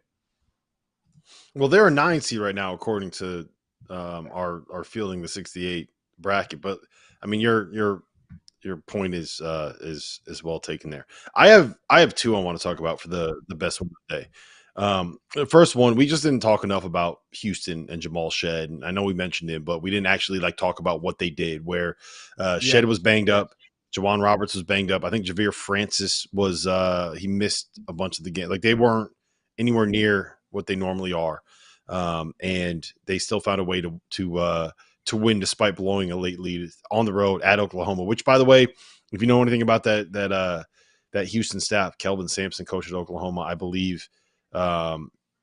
Well, they're a 9 seed right now, according to our fielding the 68 bracket. But I mean, your point is well taken there. I have 2 I want to talk about for the best one of the day. The first one, we just didn't talk enough about Houston and Jamal Shedd. And I know we mentioned him, but we didn't actually talk about what they did, where Shedd was banged up. Jawan Roberts was banged up. I think Javier Francis was he missed a bunch of the game. Like they weren't anywhere near what they normally are, and they still found a way to win despite blowing a late lead on the road at Oklahoma. Which, by the way, if you know anything about that Houston staff, Kelvin Sampson, coach at Oklahoma, I believe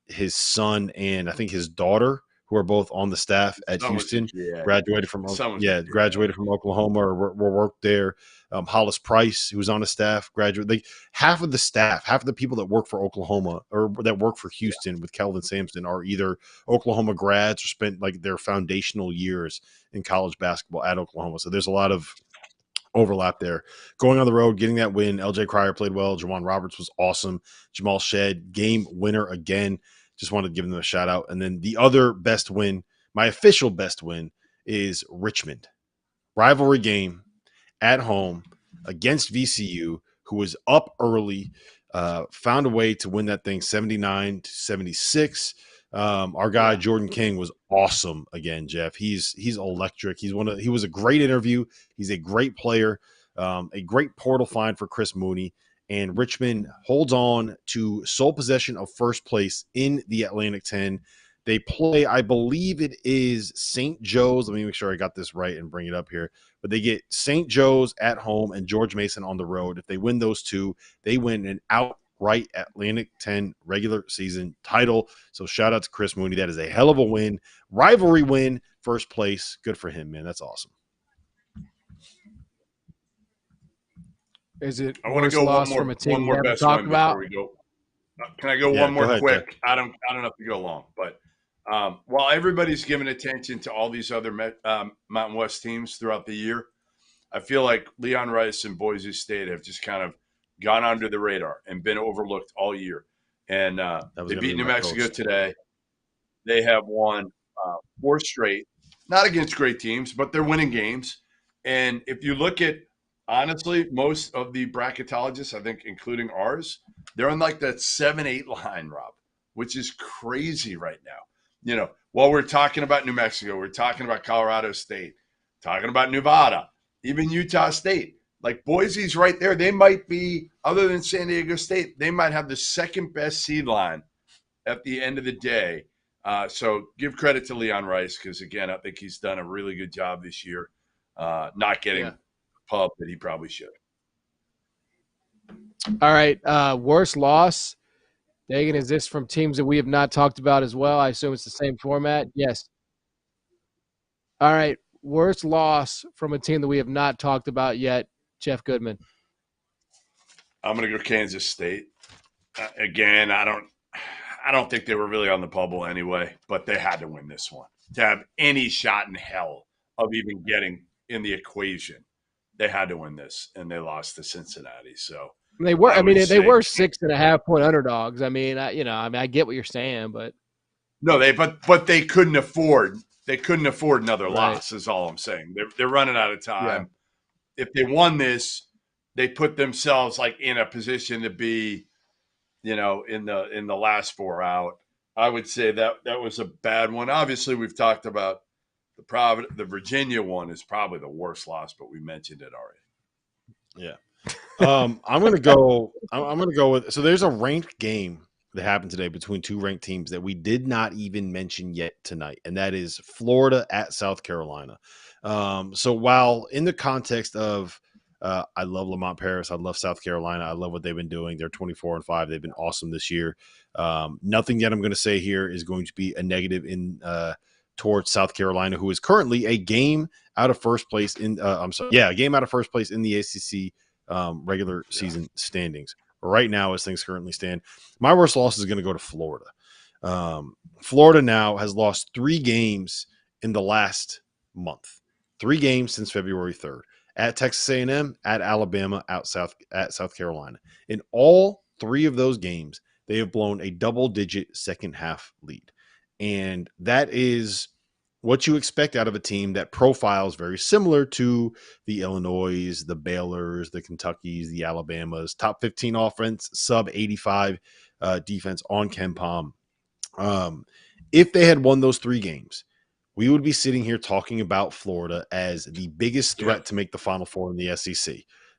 his son and I think his daughter, who are both on the staff at Houston, graduated from Oklahoma or worked there. Hollis Price, who was on the staff, graduated. Half of the people that work for Oklahoma or that work for Houston with Kelvin Sampson are either Oklahoma grads or spent like their foundational years in college basketball at Oklahoma. So there's a lot of overlap there. Going on the road, getting that win. LJ Cryer played well. Jawan Roberts was awesome. Jamal Shed, game winner again. Just wanted to give them a shout out. And then the other best win, my official best win, is Richmond. Rivalry game at home against VCU, who was up early, found a way to win that thing 79-76. Our guy Jordan King was awesome again, Jeff. He's electric. He was a great interview. He's a great player, a great portal find for Chris Mooney. And Richmond holds on to sole possession of first place in the Atlantic 10. They play, I believe it is St. Joe's. Let me make sure I got this right and bring it up here. But they get St. Joe's at home and George Mason on the road. If they win those two, they win an outright Atlantic 10 regular season title. So shout out to Chris Mooney. That is a hell of a win. Rivalry win, first place. Good for him, man. That's awesome. Is it? I want to go one more best win before we go. Can I go one more quick? I don't have to go long, but while everybody's giving attention to all these other Mountain West teams throughout the year, I feel like Leon Rice and Boise State have just kind of gone under the radar and been overlooked all year. And they beat New Mexico today. They have won 4 straight, not against great teams, but they're winning games. And if you look at, honestly, most of the bracketologists, I think, including ours, they're on like that 7-8 line, Rob, which is crazy right now. You know, while we're talking about New Mexico, we're talking about Colorado State, talking about Nevada, even Utah State. Like Boise's right there. They might be, other than San Diego State, they might have the second best seed line at the end of the day. So give credit to Leon Rice because, again, I think he's done a really good job this year not getting pub that he probably should. All right. Worst loss. Dagan, is this from teams that we have not talked about as well? I assume it's the same format. Yes. All right. Worst loss from a team that we have not talked about yet. Jeff Goodman. I'm going to go Kansas State. Again, I don't think they were really on the bubble anyway, but they had to win this one to have any shot in hell of even getting in the equation. They had to win this, and they lost to Cincinnati. So they were. I mean, they were 6.5 point underdogs. I mean, I get what you're saying, but no, but they couldn't afford. They couldn't afford another loss. Is all I'm saying. They're running out of time. Yeah. If they won this, they put themselves like in a position to be, in the last 4 out. I would say that was a bad one. Obviously, we've talked about the Virginia one is probably the worst loss, but we mentioned it already. Yeah. I'm going to go with, so there's a ranked game that happened today between 2 ranked teams that we did not even mention yet tonight. And that is Florida at South Carolina. So while in the context of, I love Lamont Paris, I love South Carolina, I love what they've been doing. They're 24-5. They've been awesome this year. Nothing that I'm going to say here is going to be a negative towards South Carolina, who is currently a game out of first place a game out of first place in the ACC regular season standings right now as things currently stand. My worst loss is going to go to Florida. Florida now has lost 3 games in the last month, 3 games since February 3rd, at Texas A&M, at Alabama, at South Carolina. In all 3 of those games, they have blown a double-digit second half lead. And that is what you expect out of a team that profiles very similar to the Illinois, the Baylors, the Kentuckys, the Alabamas, top 15 offense, sub 85 defense on KenPom. If they had won those 3 games, we would be sitting here talking about Florida as the biggest threat to make the Final Four in the SEC.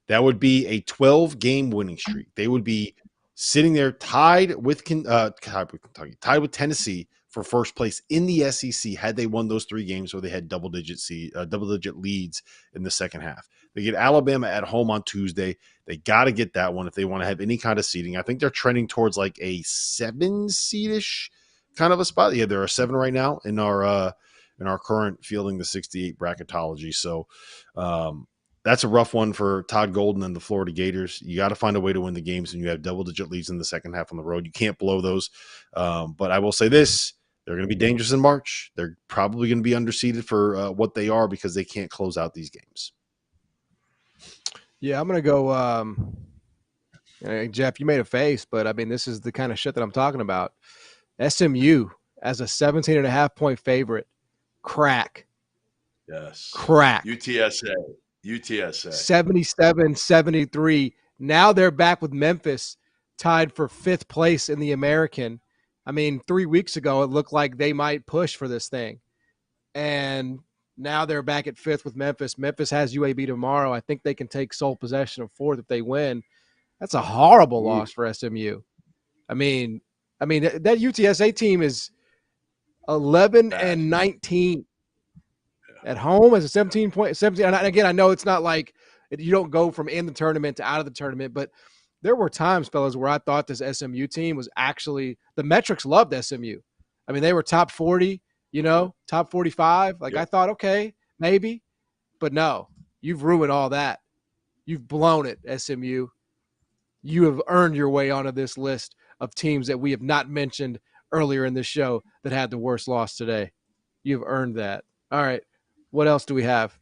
That would be a 12-game winning streak. They would be sitting there tied with Kentucky, tied with Tennessee for first place in the SEC had they won those 3 games where they had double-digit leads in the second half. They get Alabama at home on Tuesday. They got to get that one if they want to have any kind of seeding. I think they're trending towards like a 7-seedish kind of a spot. Yeah, there are 7 right now in our current Fielding the 68 bracketology. So that's a rough one for Todd Golden and the Florida Gators. You got to find a way to win the games, and you have double-digit leads in the second half on the road. You can't blow those. But I will say this. They're going to be dangerous in March. They're probably going to be underseeded for what they are because they can't close out these games. Yeah, I'm going to go Jeff, you made a face, but, I mean, this is the kind of shit that I'm talking about. SMU as a 17.5-point favorite. Crack. Yes. Crack. UTSA. 77-73. Now they're back with Memphis, tied for 5th place in the American. I mean, 3 weeks ago, it looked like they might push for this thing. And now they're back at 5th with Memphis. Memphis has UAB tomorrow. I think they can take sole possession of 4th if they win. That's a horrible loss for SMU. I mean, that UTSA team is 11-19 at home as a 17. And again, I know it's not like you don't go from in the tournament to out of the tournament, but there were times, fellas, where I thought this SMU team was actually – the metrics loved SMU. I mean, they were top 40, top 45. Like, I thought, okay, maybe. But no, you've ruined all that. You've blown it, SMU. You have earned your way onto this list of teams that we have not mentioned earlier in this show that had the worst loss today. You've earned that. All right. What else do we have?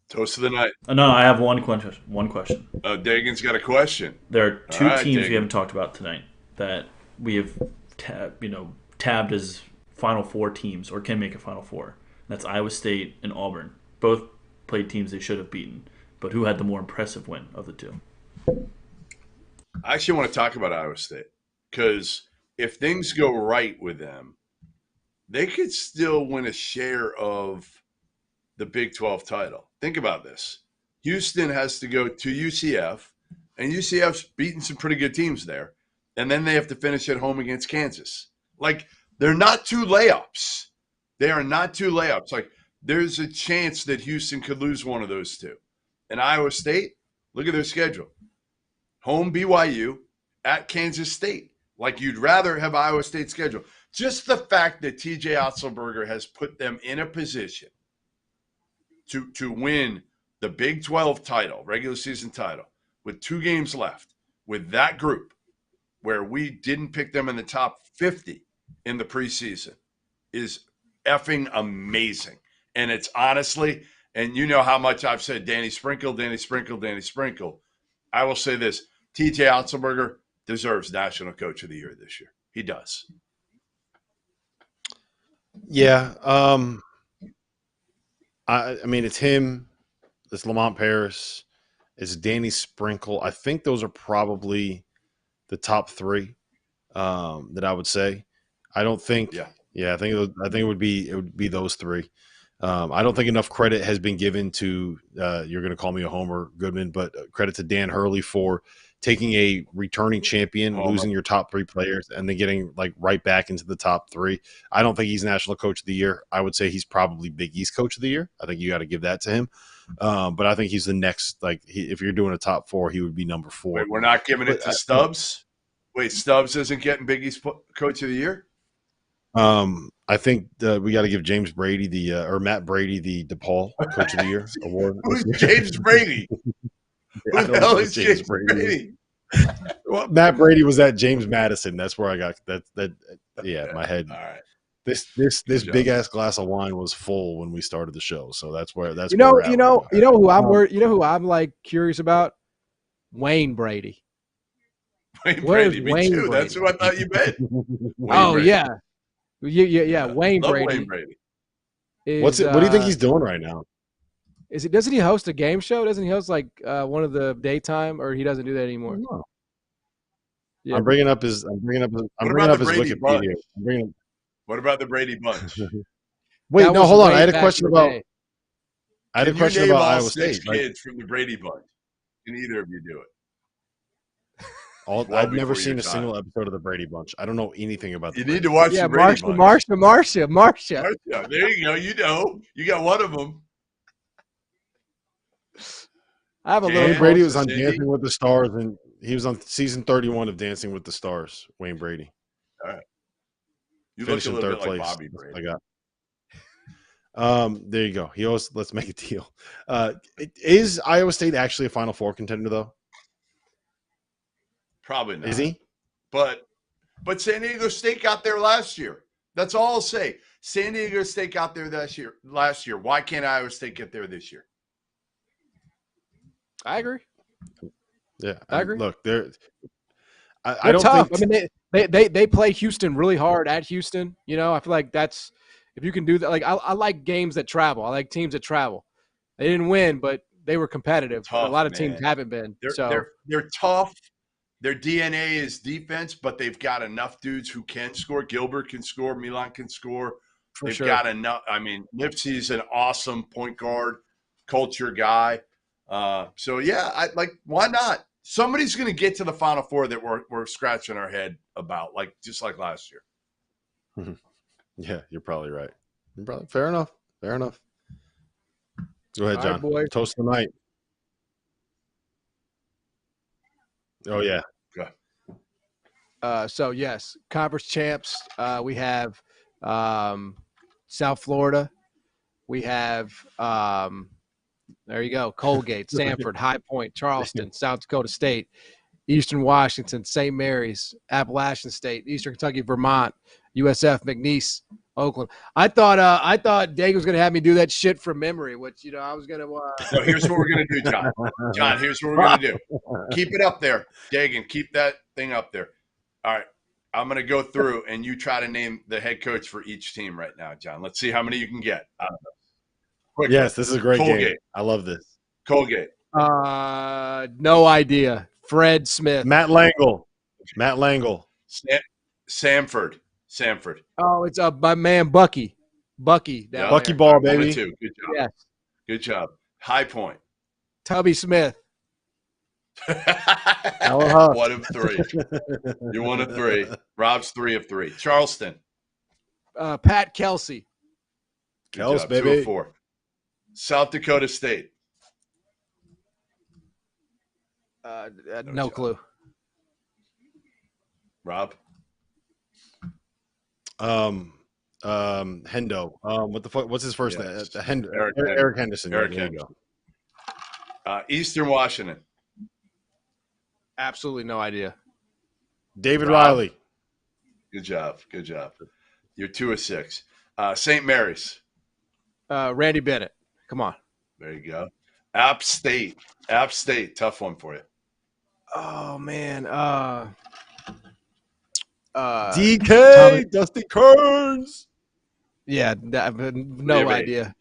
Toast of the night. No, I have one question. Oh, Dagan's got a question. There are 2 teams Dagan. we haven't talked about tonight that we have tabbed as Final Four teams or can make a Final Four. That's Iowa State and Auburn. Both played teams they should have beaten, but who had the more impressive win of the 2? I actually want to talk about Iowa State because if things go right with them, they could still win a share of the Big 12 title. Think about this. Houston has to go to UCF, and UCF's beaten some pretty good teams there, and then they have to finish at home against Kansas. Like, they're not 2 layups. They are not 2 layups. Like, there's a chance that Houston could lose one of those 2. And Iowa State, look at their schedule. Home BYU, at Kansas State. Like, you'd rather have Iowa State schedule. Just the fact that TJ Otzelberger has put them in a position to win the Big 12 title, regular season title, with 2 games left, with that group, where we didn't pick them in the top 50 in the preseason, is effing amazing. And it's honestly, and you know how much I've said Danny Sprinkle. I will say this, TJ Otzelberger deserves National Coach of the Year this year. He does. Yeah. I mean, it's him, it's Lamont Paris, it's Danny Sprinkle. I think those are probably the top 3 that I would say. I don't think. Yeah. I think it would be those 3. I don't think enough credit has been given to. You're going to call me a homer, Goodman, but credit to Dan Hurley for taking a returning champion, losing your top 3 players, and then getting like right back into the top 3. I don't think he's National Coach of the Year. I would say he's probably Big East Coach of the Year. I think you got to give that to him. But I think he's the next. Like, if you're doing a top 4, he would be number 4. Wait, we're not giving it to Stubbs. Wait, Stubbs isn't getting Big East Coach of the Year. I think we got to give James Brady or Matt Brady the DePaul Coach of the Year award. Who's James Brady? Who the hell is James Brady? Well, Matt Brady was at James Madison. That's where I got that. Yeah, my head. All right. This big ass glass of wine was full when we started the show, so that's where you know who I'm like curious about? Wayne Brady. Wayne Brady, me too. Brady? That's who I thought you meant. Brady. Yeah. Wayne Brady. Wayne Brady. What do you think he's doing right now? Doesn't he host a game show? Doesn't he host like one of the daytime, or he doesn't do that anymore? No. Yeah. I'm bringing up his Wikipedia. What about the Brady Bunch? Wait, That no, was hold on. way I had a back question in the about. day. I had a Can you question name about all Iowa 6 State. Like, kids from the Brady Bunch? Can either of you do it? I've Well never before your seen a time. single episode of the Brady Bunch. I don't know anything about the You Brady need to Bunch. watch Yeah, the Brady Bunch. Marcia. Marcia, there you go. You know. You got one of them. I have a Dan, little Wayne Brady was closer. on Cindy? Dancing with the Stars, and he was on season 31 of Dancing with the Stars. Wayne Brady. All right. You Finished look a in little third bit like place. Bobby That's Brady. what I got. There you go. He always let's make a deal. Is Iowa State actually a Final Four contender though? Probably not. Is he? But San Diego State got there last year. That's all I'll say. San Diego State got there last year. Why can't Iowa State get there this year? I agree. Yeah, I agree. Look, I They're don't tough. think. I mean, they play Houston really hard at Houston. You know, I feel like that's if you can do that. Like I like games that travel. I like teams that travel. They didn't win, but they were competitive. Tough, a lot of man. teams haven't been. They're tough. Their DNA is defense, but they've got enough dudes who can score. Gilbert can score. Milan can score. They've got enough. I mean, Lipsey's an awesome point guard, culture guy. So yeah, why not? Somebody's going to get to the Final Four that we're scratching our head about, just like last year. Yeah, you're probably right. Fair enough. Go ahead, John. Right, boys. Toast the night. Oh yeah. So yes, conference champs. We have South Florida. We have there you go, Colgate, Sanford, High Point, Charleston, South Dakota State, Eastern Washington, St. Mary's, Appalachian State, Eastern Kentucky, Vermont, USF, McNeese, Oakland. I thought Dave was going to have me do that shit from memory, which I was going to. So here's what we're going to do, John. John, here's what we're going to do. Keep it up there, Dagan. Keep that thing up there. All right. I'm going to go through, and you try to name the head coach for each team right now, John. Let's see how many you can get. I don't know. Quickly. Yes, this is a great Colgate. game. I love this. Colgate. No idea. Fred Smith. Matt Langle. Samford. Oh, it's my man Bucky. Bucky Ball, baby. Good job. Yes. Good job. High Point. Tubby Smith. 1 of 3. You're 1 of 3. Rob's 3 of 3. Charleston. Pat Kelsey. Kels, baby. 2 of 4. South Dakota State. No clue. Rob. Hendo. What the fuck? What's his first name? Eric Henderson. Eric There you Henderson. Eastern Washington. Absolutely no idea. David Rob. Riley. Good job. You're 2 of 6. St. Mary's. Randy Bennett. Come on. There you go. App State. Tough one for you. Oh man. DK. Dusty Kearns. Yeah, no idea.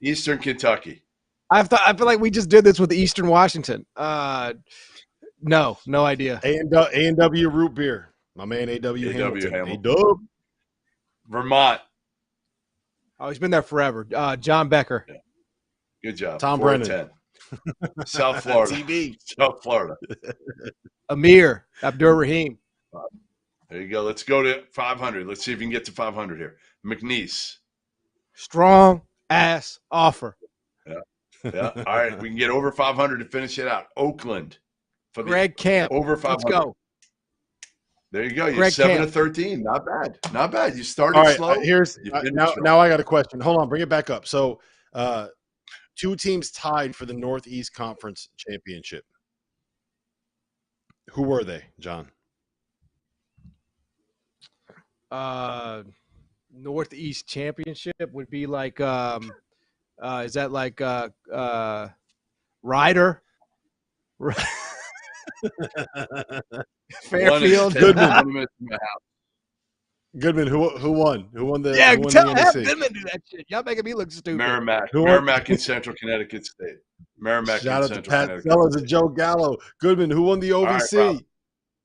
Eastern Kentucky. I feel like we just did this with Eastern Washington. No idea. A&W Root Beer. My man A.W. Hamilton. A-Dub. Vermont. Oh, he's been there forever. John Becker. Yeah. Good job. Tom 4 of Brennan. 10. South Florida. TV. South Florida. Amir Abdur-Rahim. There you go. Let's go to 500. Let's see if you can get to 500 here. McNeese. Strong ass offer. Yeah. All right. We can get over 500 to finish it out. Oakland. Greg Camp. Over 500. Let's go. There you go. You're Greg 7 Camp. of 13. Not bad. You started slow. Now I got a question. Hold on. Bring it back up. So 2 teams tied for the Northeast Conference Championship. Who were they, John? Northeast Championship would be like is that like Ryder? Fairfield. Goodman. Who won? Who won the? Yeah, who won have the Goodman do that shit. Y'all making me look stupid. Merrimack in Central Connecticut State. Shout out to Pat Sellers and Joe Gallo. Goodman. Who won the OVC? Right,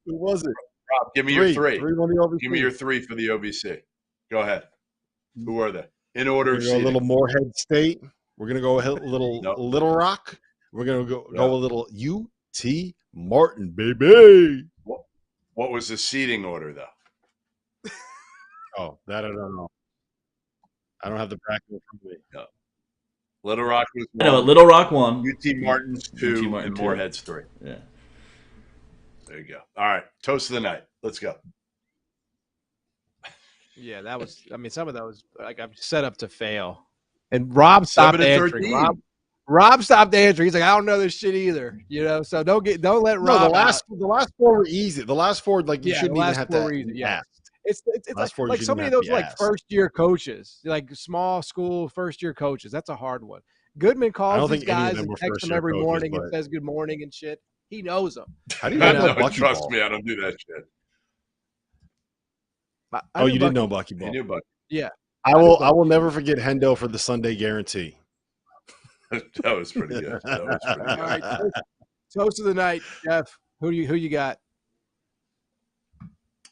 who was it? Rob, give me your 3. Three won the OVC. Give me your 3 for the OVC. Go ahead. Who are they? in order We're of gonna go a seeding. little Morehead State. We're gonna go a little Nope. Little Rock. We're gonna go Yeah. a little UT Martin, baby. What was the seeding order, though? Oh, that I don't know. I don't have the bracket in front of me. No. Little Rock was I know one. Little Rock 1. UT Martin's 2, Martin and 2. Morehead's 3. Yeah. There you go. All right, toast of the night. Let's go. Yeah, that was. I mean, some of those like I'm set up to fail. And Rob stopped 7 to answering. 13. Rob stopped answering. He's like, I don't know this shit either. You know, so don't let Rob. No, the last four were easy. The last four, like you shouldn't even have to ask. It's like so many of those like first year coaches, like small school first year coaches. That's a hard one. Goodman calls these guys and texts them every morning and says good morning and shit. He knows them. How do you know Bucky trust me, I don't do that shit. You did know Bucky Ball. I knew Bucky. Yeah. I will never forget Hendo for the Sunday guarantee. That was pretty good. All right, toast of the night, Jeff. Who you got?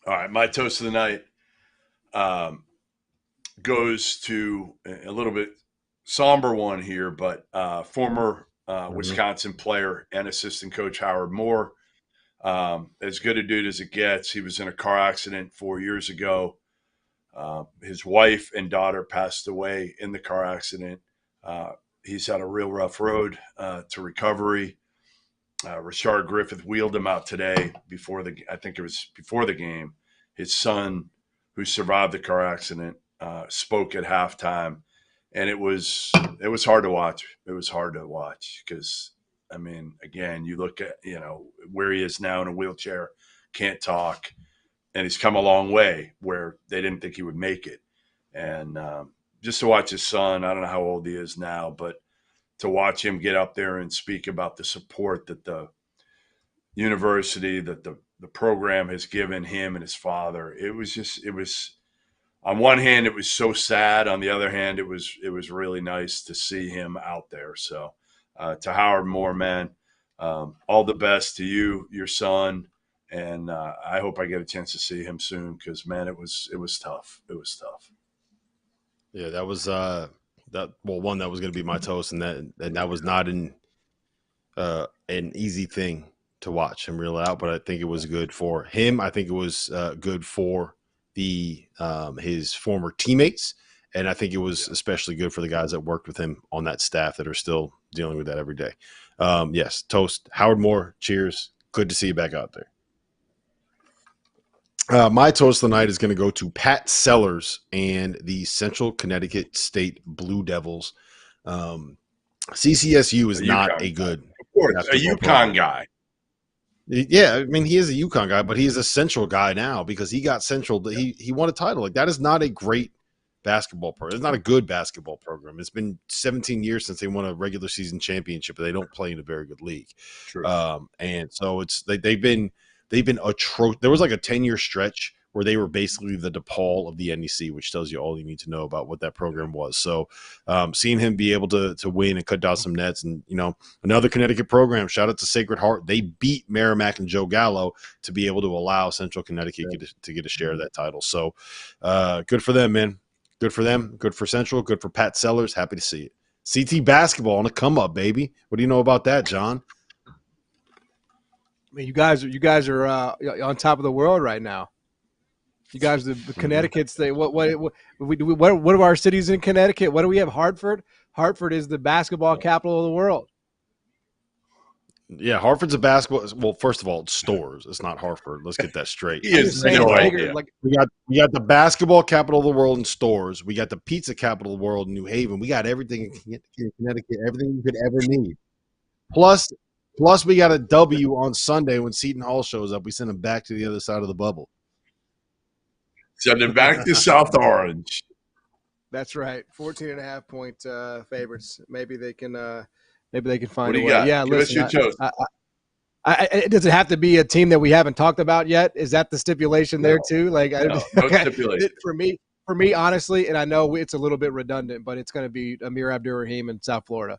All right, my toast of the night goes to a little bit somber one here, but former Wisconsin player and assistant coach Howard Moore. As good a dude as it gets. He was in a car accident 4 years ago. His wife and daughter passed away in the car accident. He's had a real rough road to recovery. Rashard Griffith wheeled him out today before the game. His son, who survived the car accident, spoke at halftime, and it was hard to watch. It was hard to watch because, I mean, again, you look at where he is now in a wheelchair, can't talk, and he's come a long way where they didn't think he would make it, and just to watch his son, I don't know how old he is now, but to watch him get up there and speak about the support that the university, that the program has given him and his father, it was on one hand, it was so sad. On the other hand, it was really nice to see him out there. So to Howard Moore, man, all the best to you, your son, and I hope I get a chance to see him soon because, man, it was tough. It was tough. Yeah, that was that was going to be my toast, and that was not an easy thing to watch him reel out, but I think it was good for him. I think it was good for his former teammates, and I think it was especially good for the guys that worked with him on that staff that are still dealing with that every day. Yes, toast Howard Moore. Cheers. Good to see you back out there. My toast of the night is going to go to Pat Sellers and the Central Connecticut State Blue Devils. CCSU is not a good, of course, a UConn guy. Yeah, I mean, he is a UConn guy, but he is a Central guy now because he got Central. He won a title. Like, that is not a great basketball program. It's not a good basketball program. It's been 17 years since they won a regular season championship, but they don't play in a very good league. True. And so they've been atrocious. There was like a 10-year stretch where they were basically the DePaul of the NEC, which tells you all you need to know about what that program was. So seeing him be able to win and cut down some nets, and another Connecticut program, shout out to Sacred Heart. They beat Merrimack and Joe Gallo to be able to allow Central Connecticut to get a share of that title. So good for them, man. Good for them. Good for Central. Good for Pat Sellers. Happy to see it. CT basketball on the come up, baby. What do you know about that, John? I mean, you guys are on top of the world right now. You guys, the Connecticut's thing. What are our cities in Connecticut? What do we have? Hartford. Hartford is the basketball capital of the world. Yeah, Hartford's a basketball. Well, first of all, it's Stores. It's not Hartford. Let's get that straight. We got the basketball capital of the world in Stores. We got the pizza capital of the world in New Haven. We got everything in Connecticut, everything you could ever need. Plus, we got a W on Sunday when Seton Hall shows up. We send them back to the other side of the bubble. Send them back to South Orange. That's right. 14.5-point favorites. Maybe they can find a way. Got? Yeah, Give listen. us your toast. Does it have to be a team that we haven't talked about yet? Is that the stipulation there too? Like, no stipulation. For me, honestly, and I know it's a little bit redundant, but it's going to be Amir Abdur-Rahim in South Florida,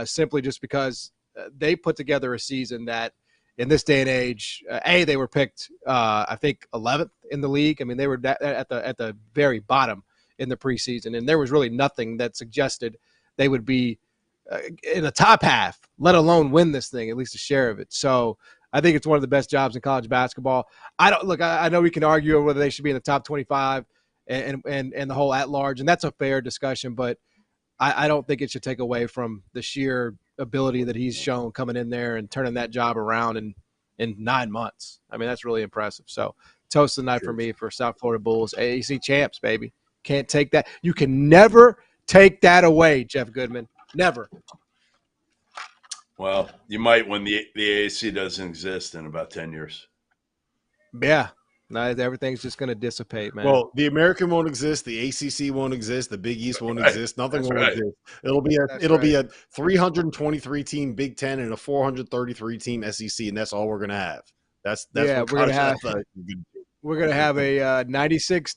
simply just because they put together a season that, in this day and age, they were picked, I think, 11th in the league. I mean, they were at the very bottom in the preseason, and there was really nothing that suggested they would be in the top half, let alone win this thing, at least a share of it. So I think it's one of the best jobs in college basketball. I know we can argue over whether they should be in the top 25 and the whole at large, and that's a fair discussion, but I don't think it should take away from the sheer ability that he's shown coming in there and turning that job around in 9 months. I mean, that's really impressive. So toast the night for me for South Florida Bulls, AAC champs, baby. Can't take that. You can never take that away, Jeff Goodman. Never. Well, you might when the AAC doesn't exist in about 10 years. Yeah. No, everything's just going to dissipate, man. Well, the American won't exist. The ACC won't exist. The Big East won't exist. Nothing will exist. It'll be a 323 team Big Ten and a 433 team SEC, and that's all we're going to have. That's we're going to have a 96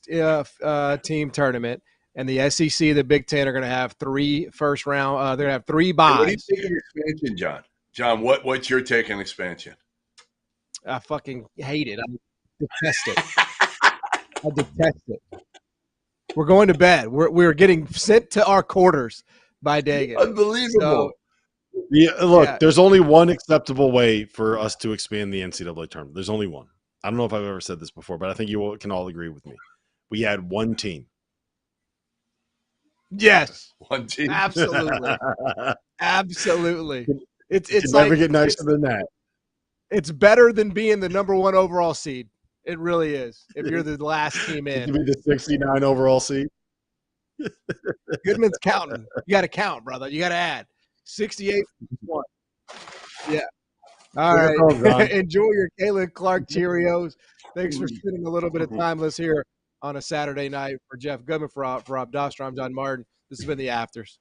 team tournament, and the SEC, the Big Ten, are going to have 3 first round. They're going to have 3 buys. What do you think of expansion, John? John, what's your take on expansion? I fucking hate it. I detest it. We're going to bed. We're getting sent to our quarters by Dagan. Unbelievable. There's only one acceptable way for us to expand the NCAA tournament. There's only one. I don't know if I've ever said this before, but I think you can all agree with me. We add one team. Yes. One team. Absolutely. Absolutely. It's never like, get nicer than that. It's better than being the number 1 overall seed. It really is. If you're the last team in. To be the 69 overall seed. Goodman's counting. You got to count, brother. You got to add. 68. Yeah. All right. Enjoy your Kalen Clark Cheerios. Thanks for spending a little bit of time with us here on a Saturday night. For Jeff Goodman, for Rob Dauster, I'm John Martin. This has been The Afters.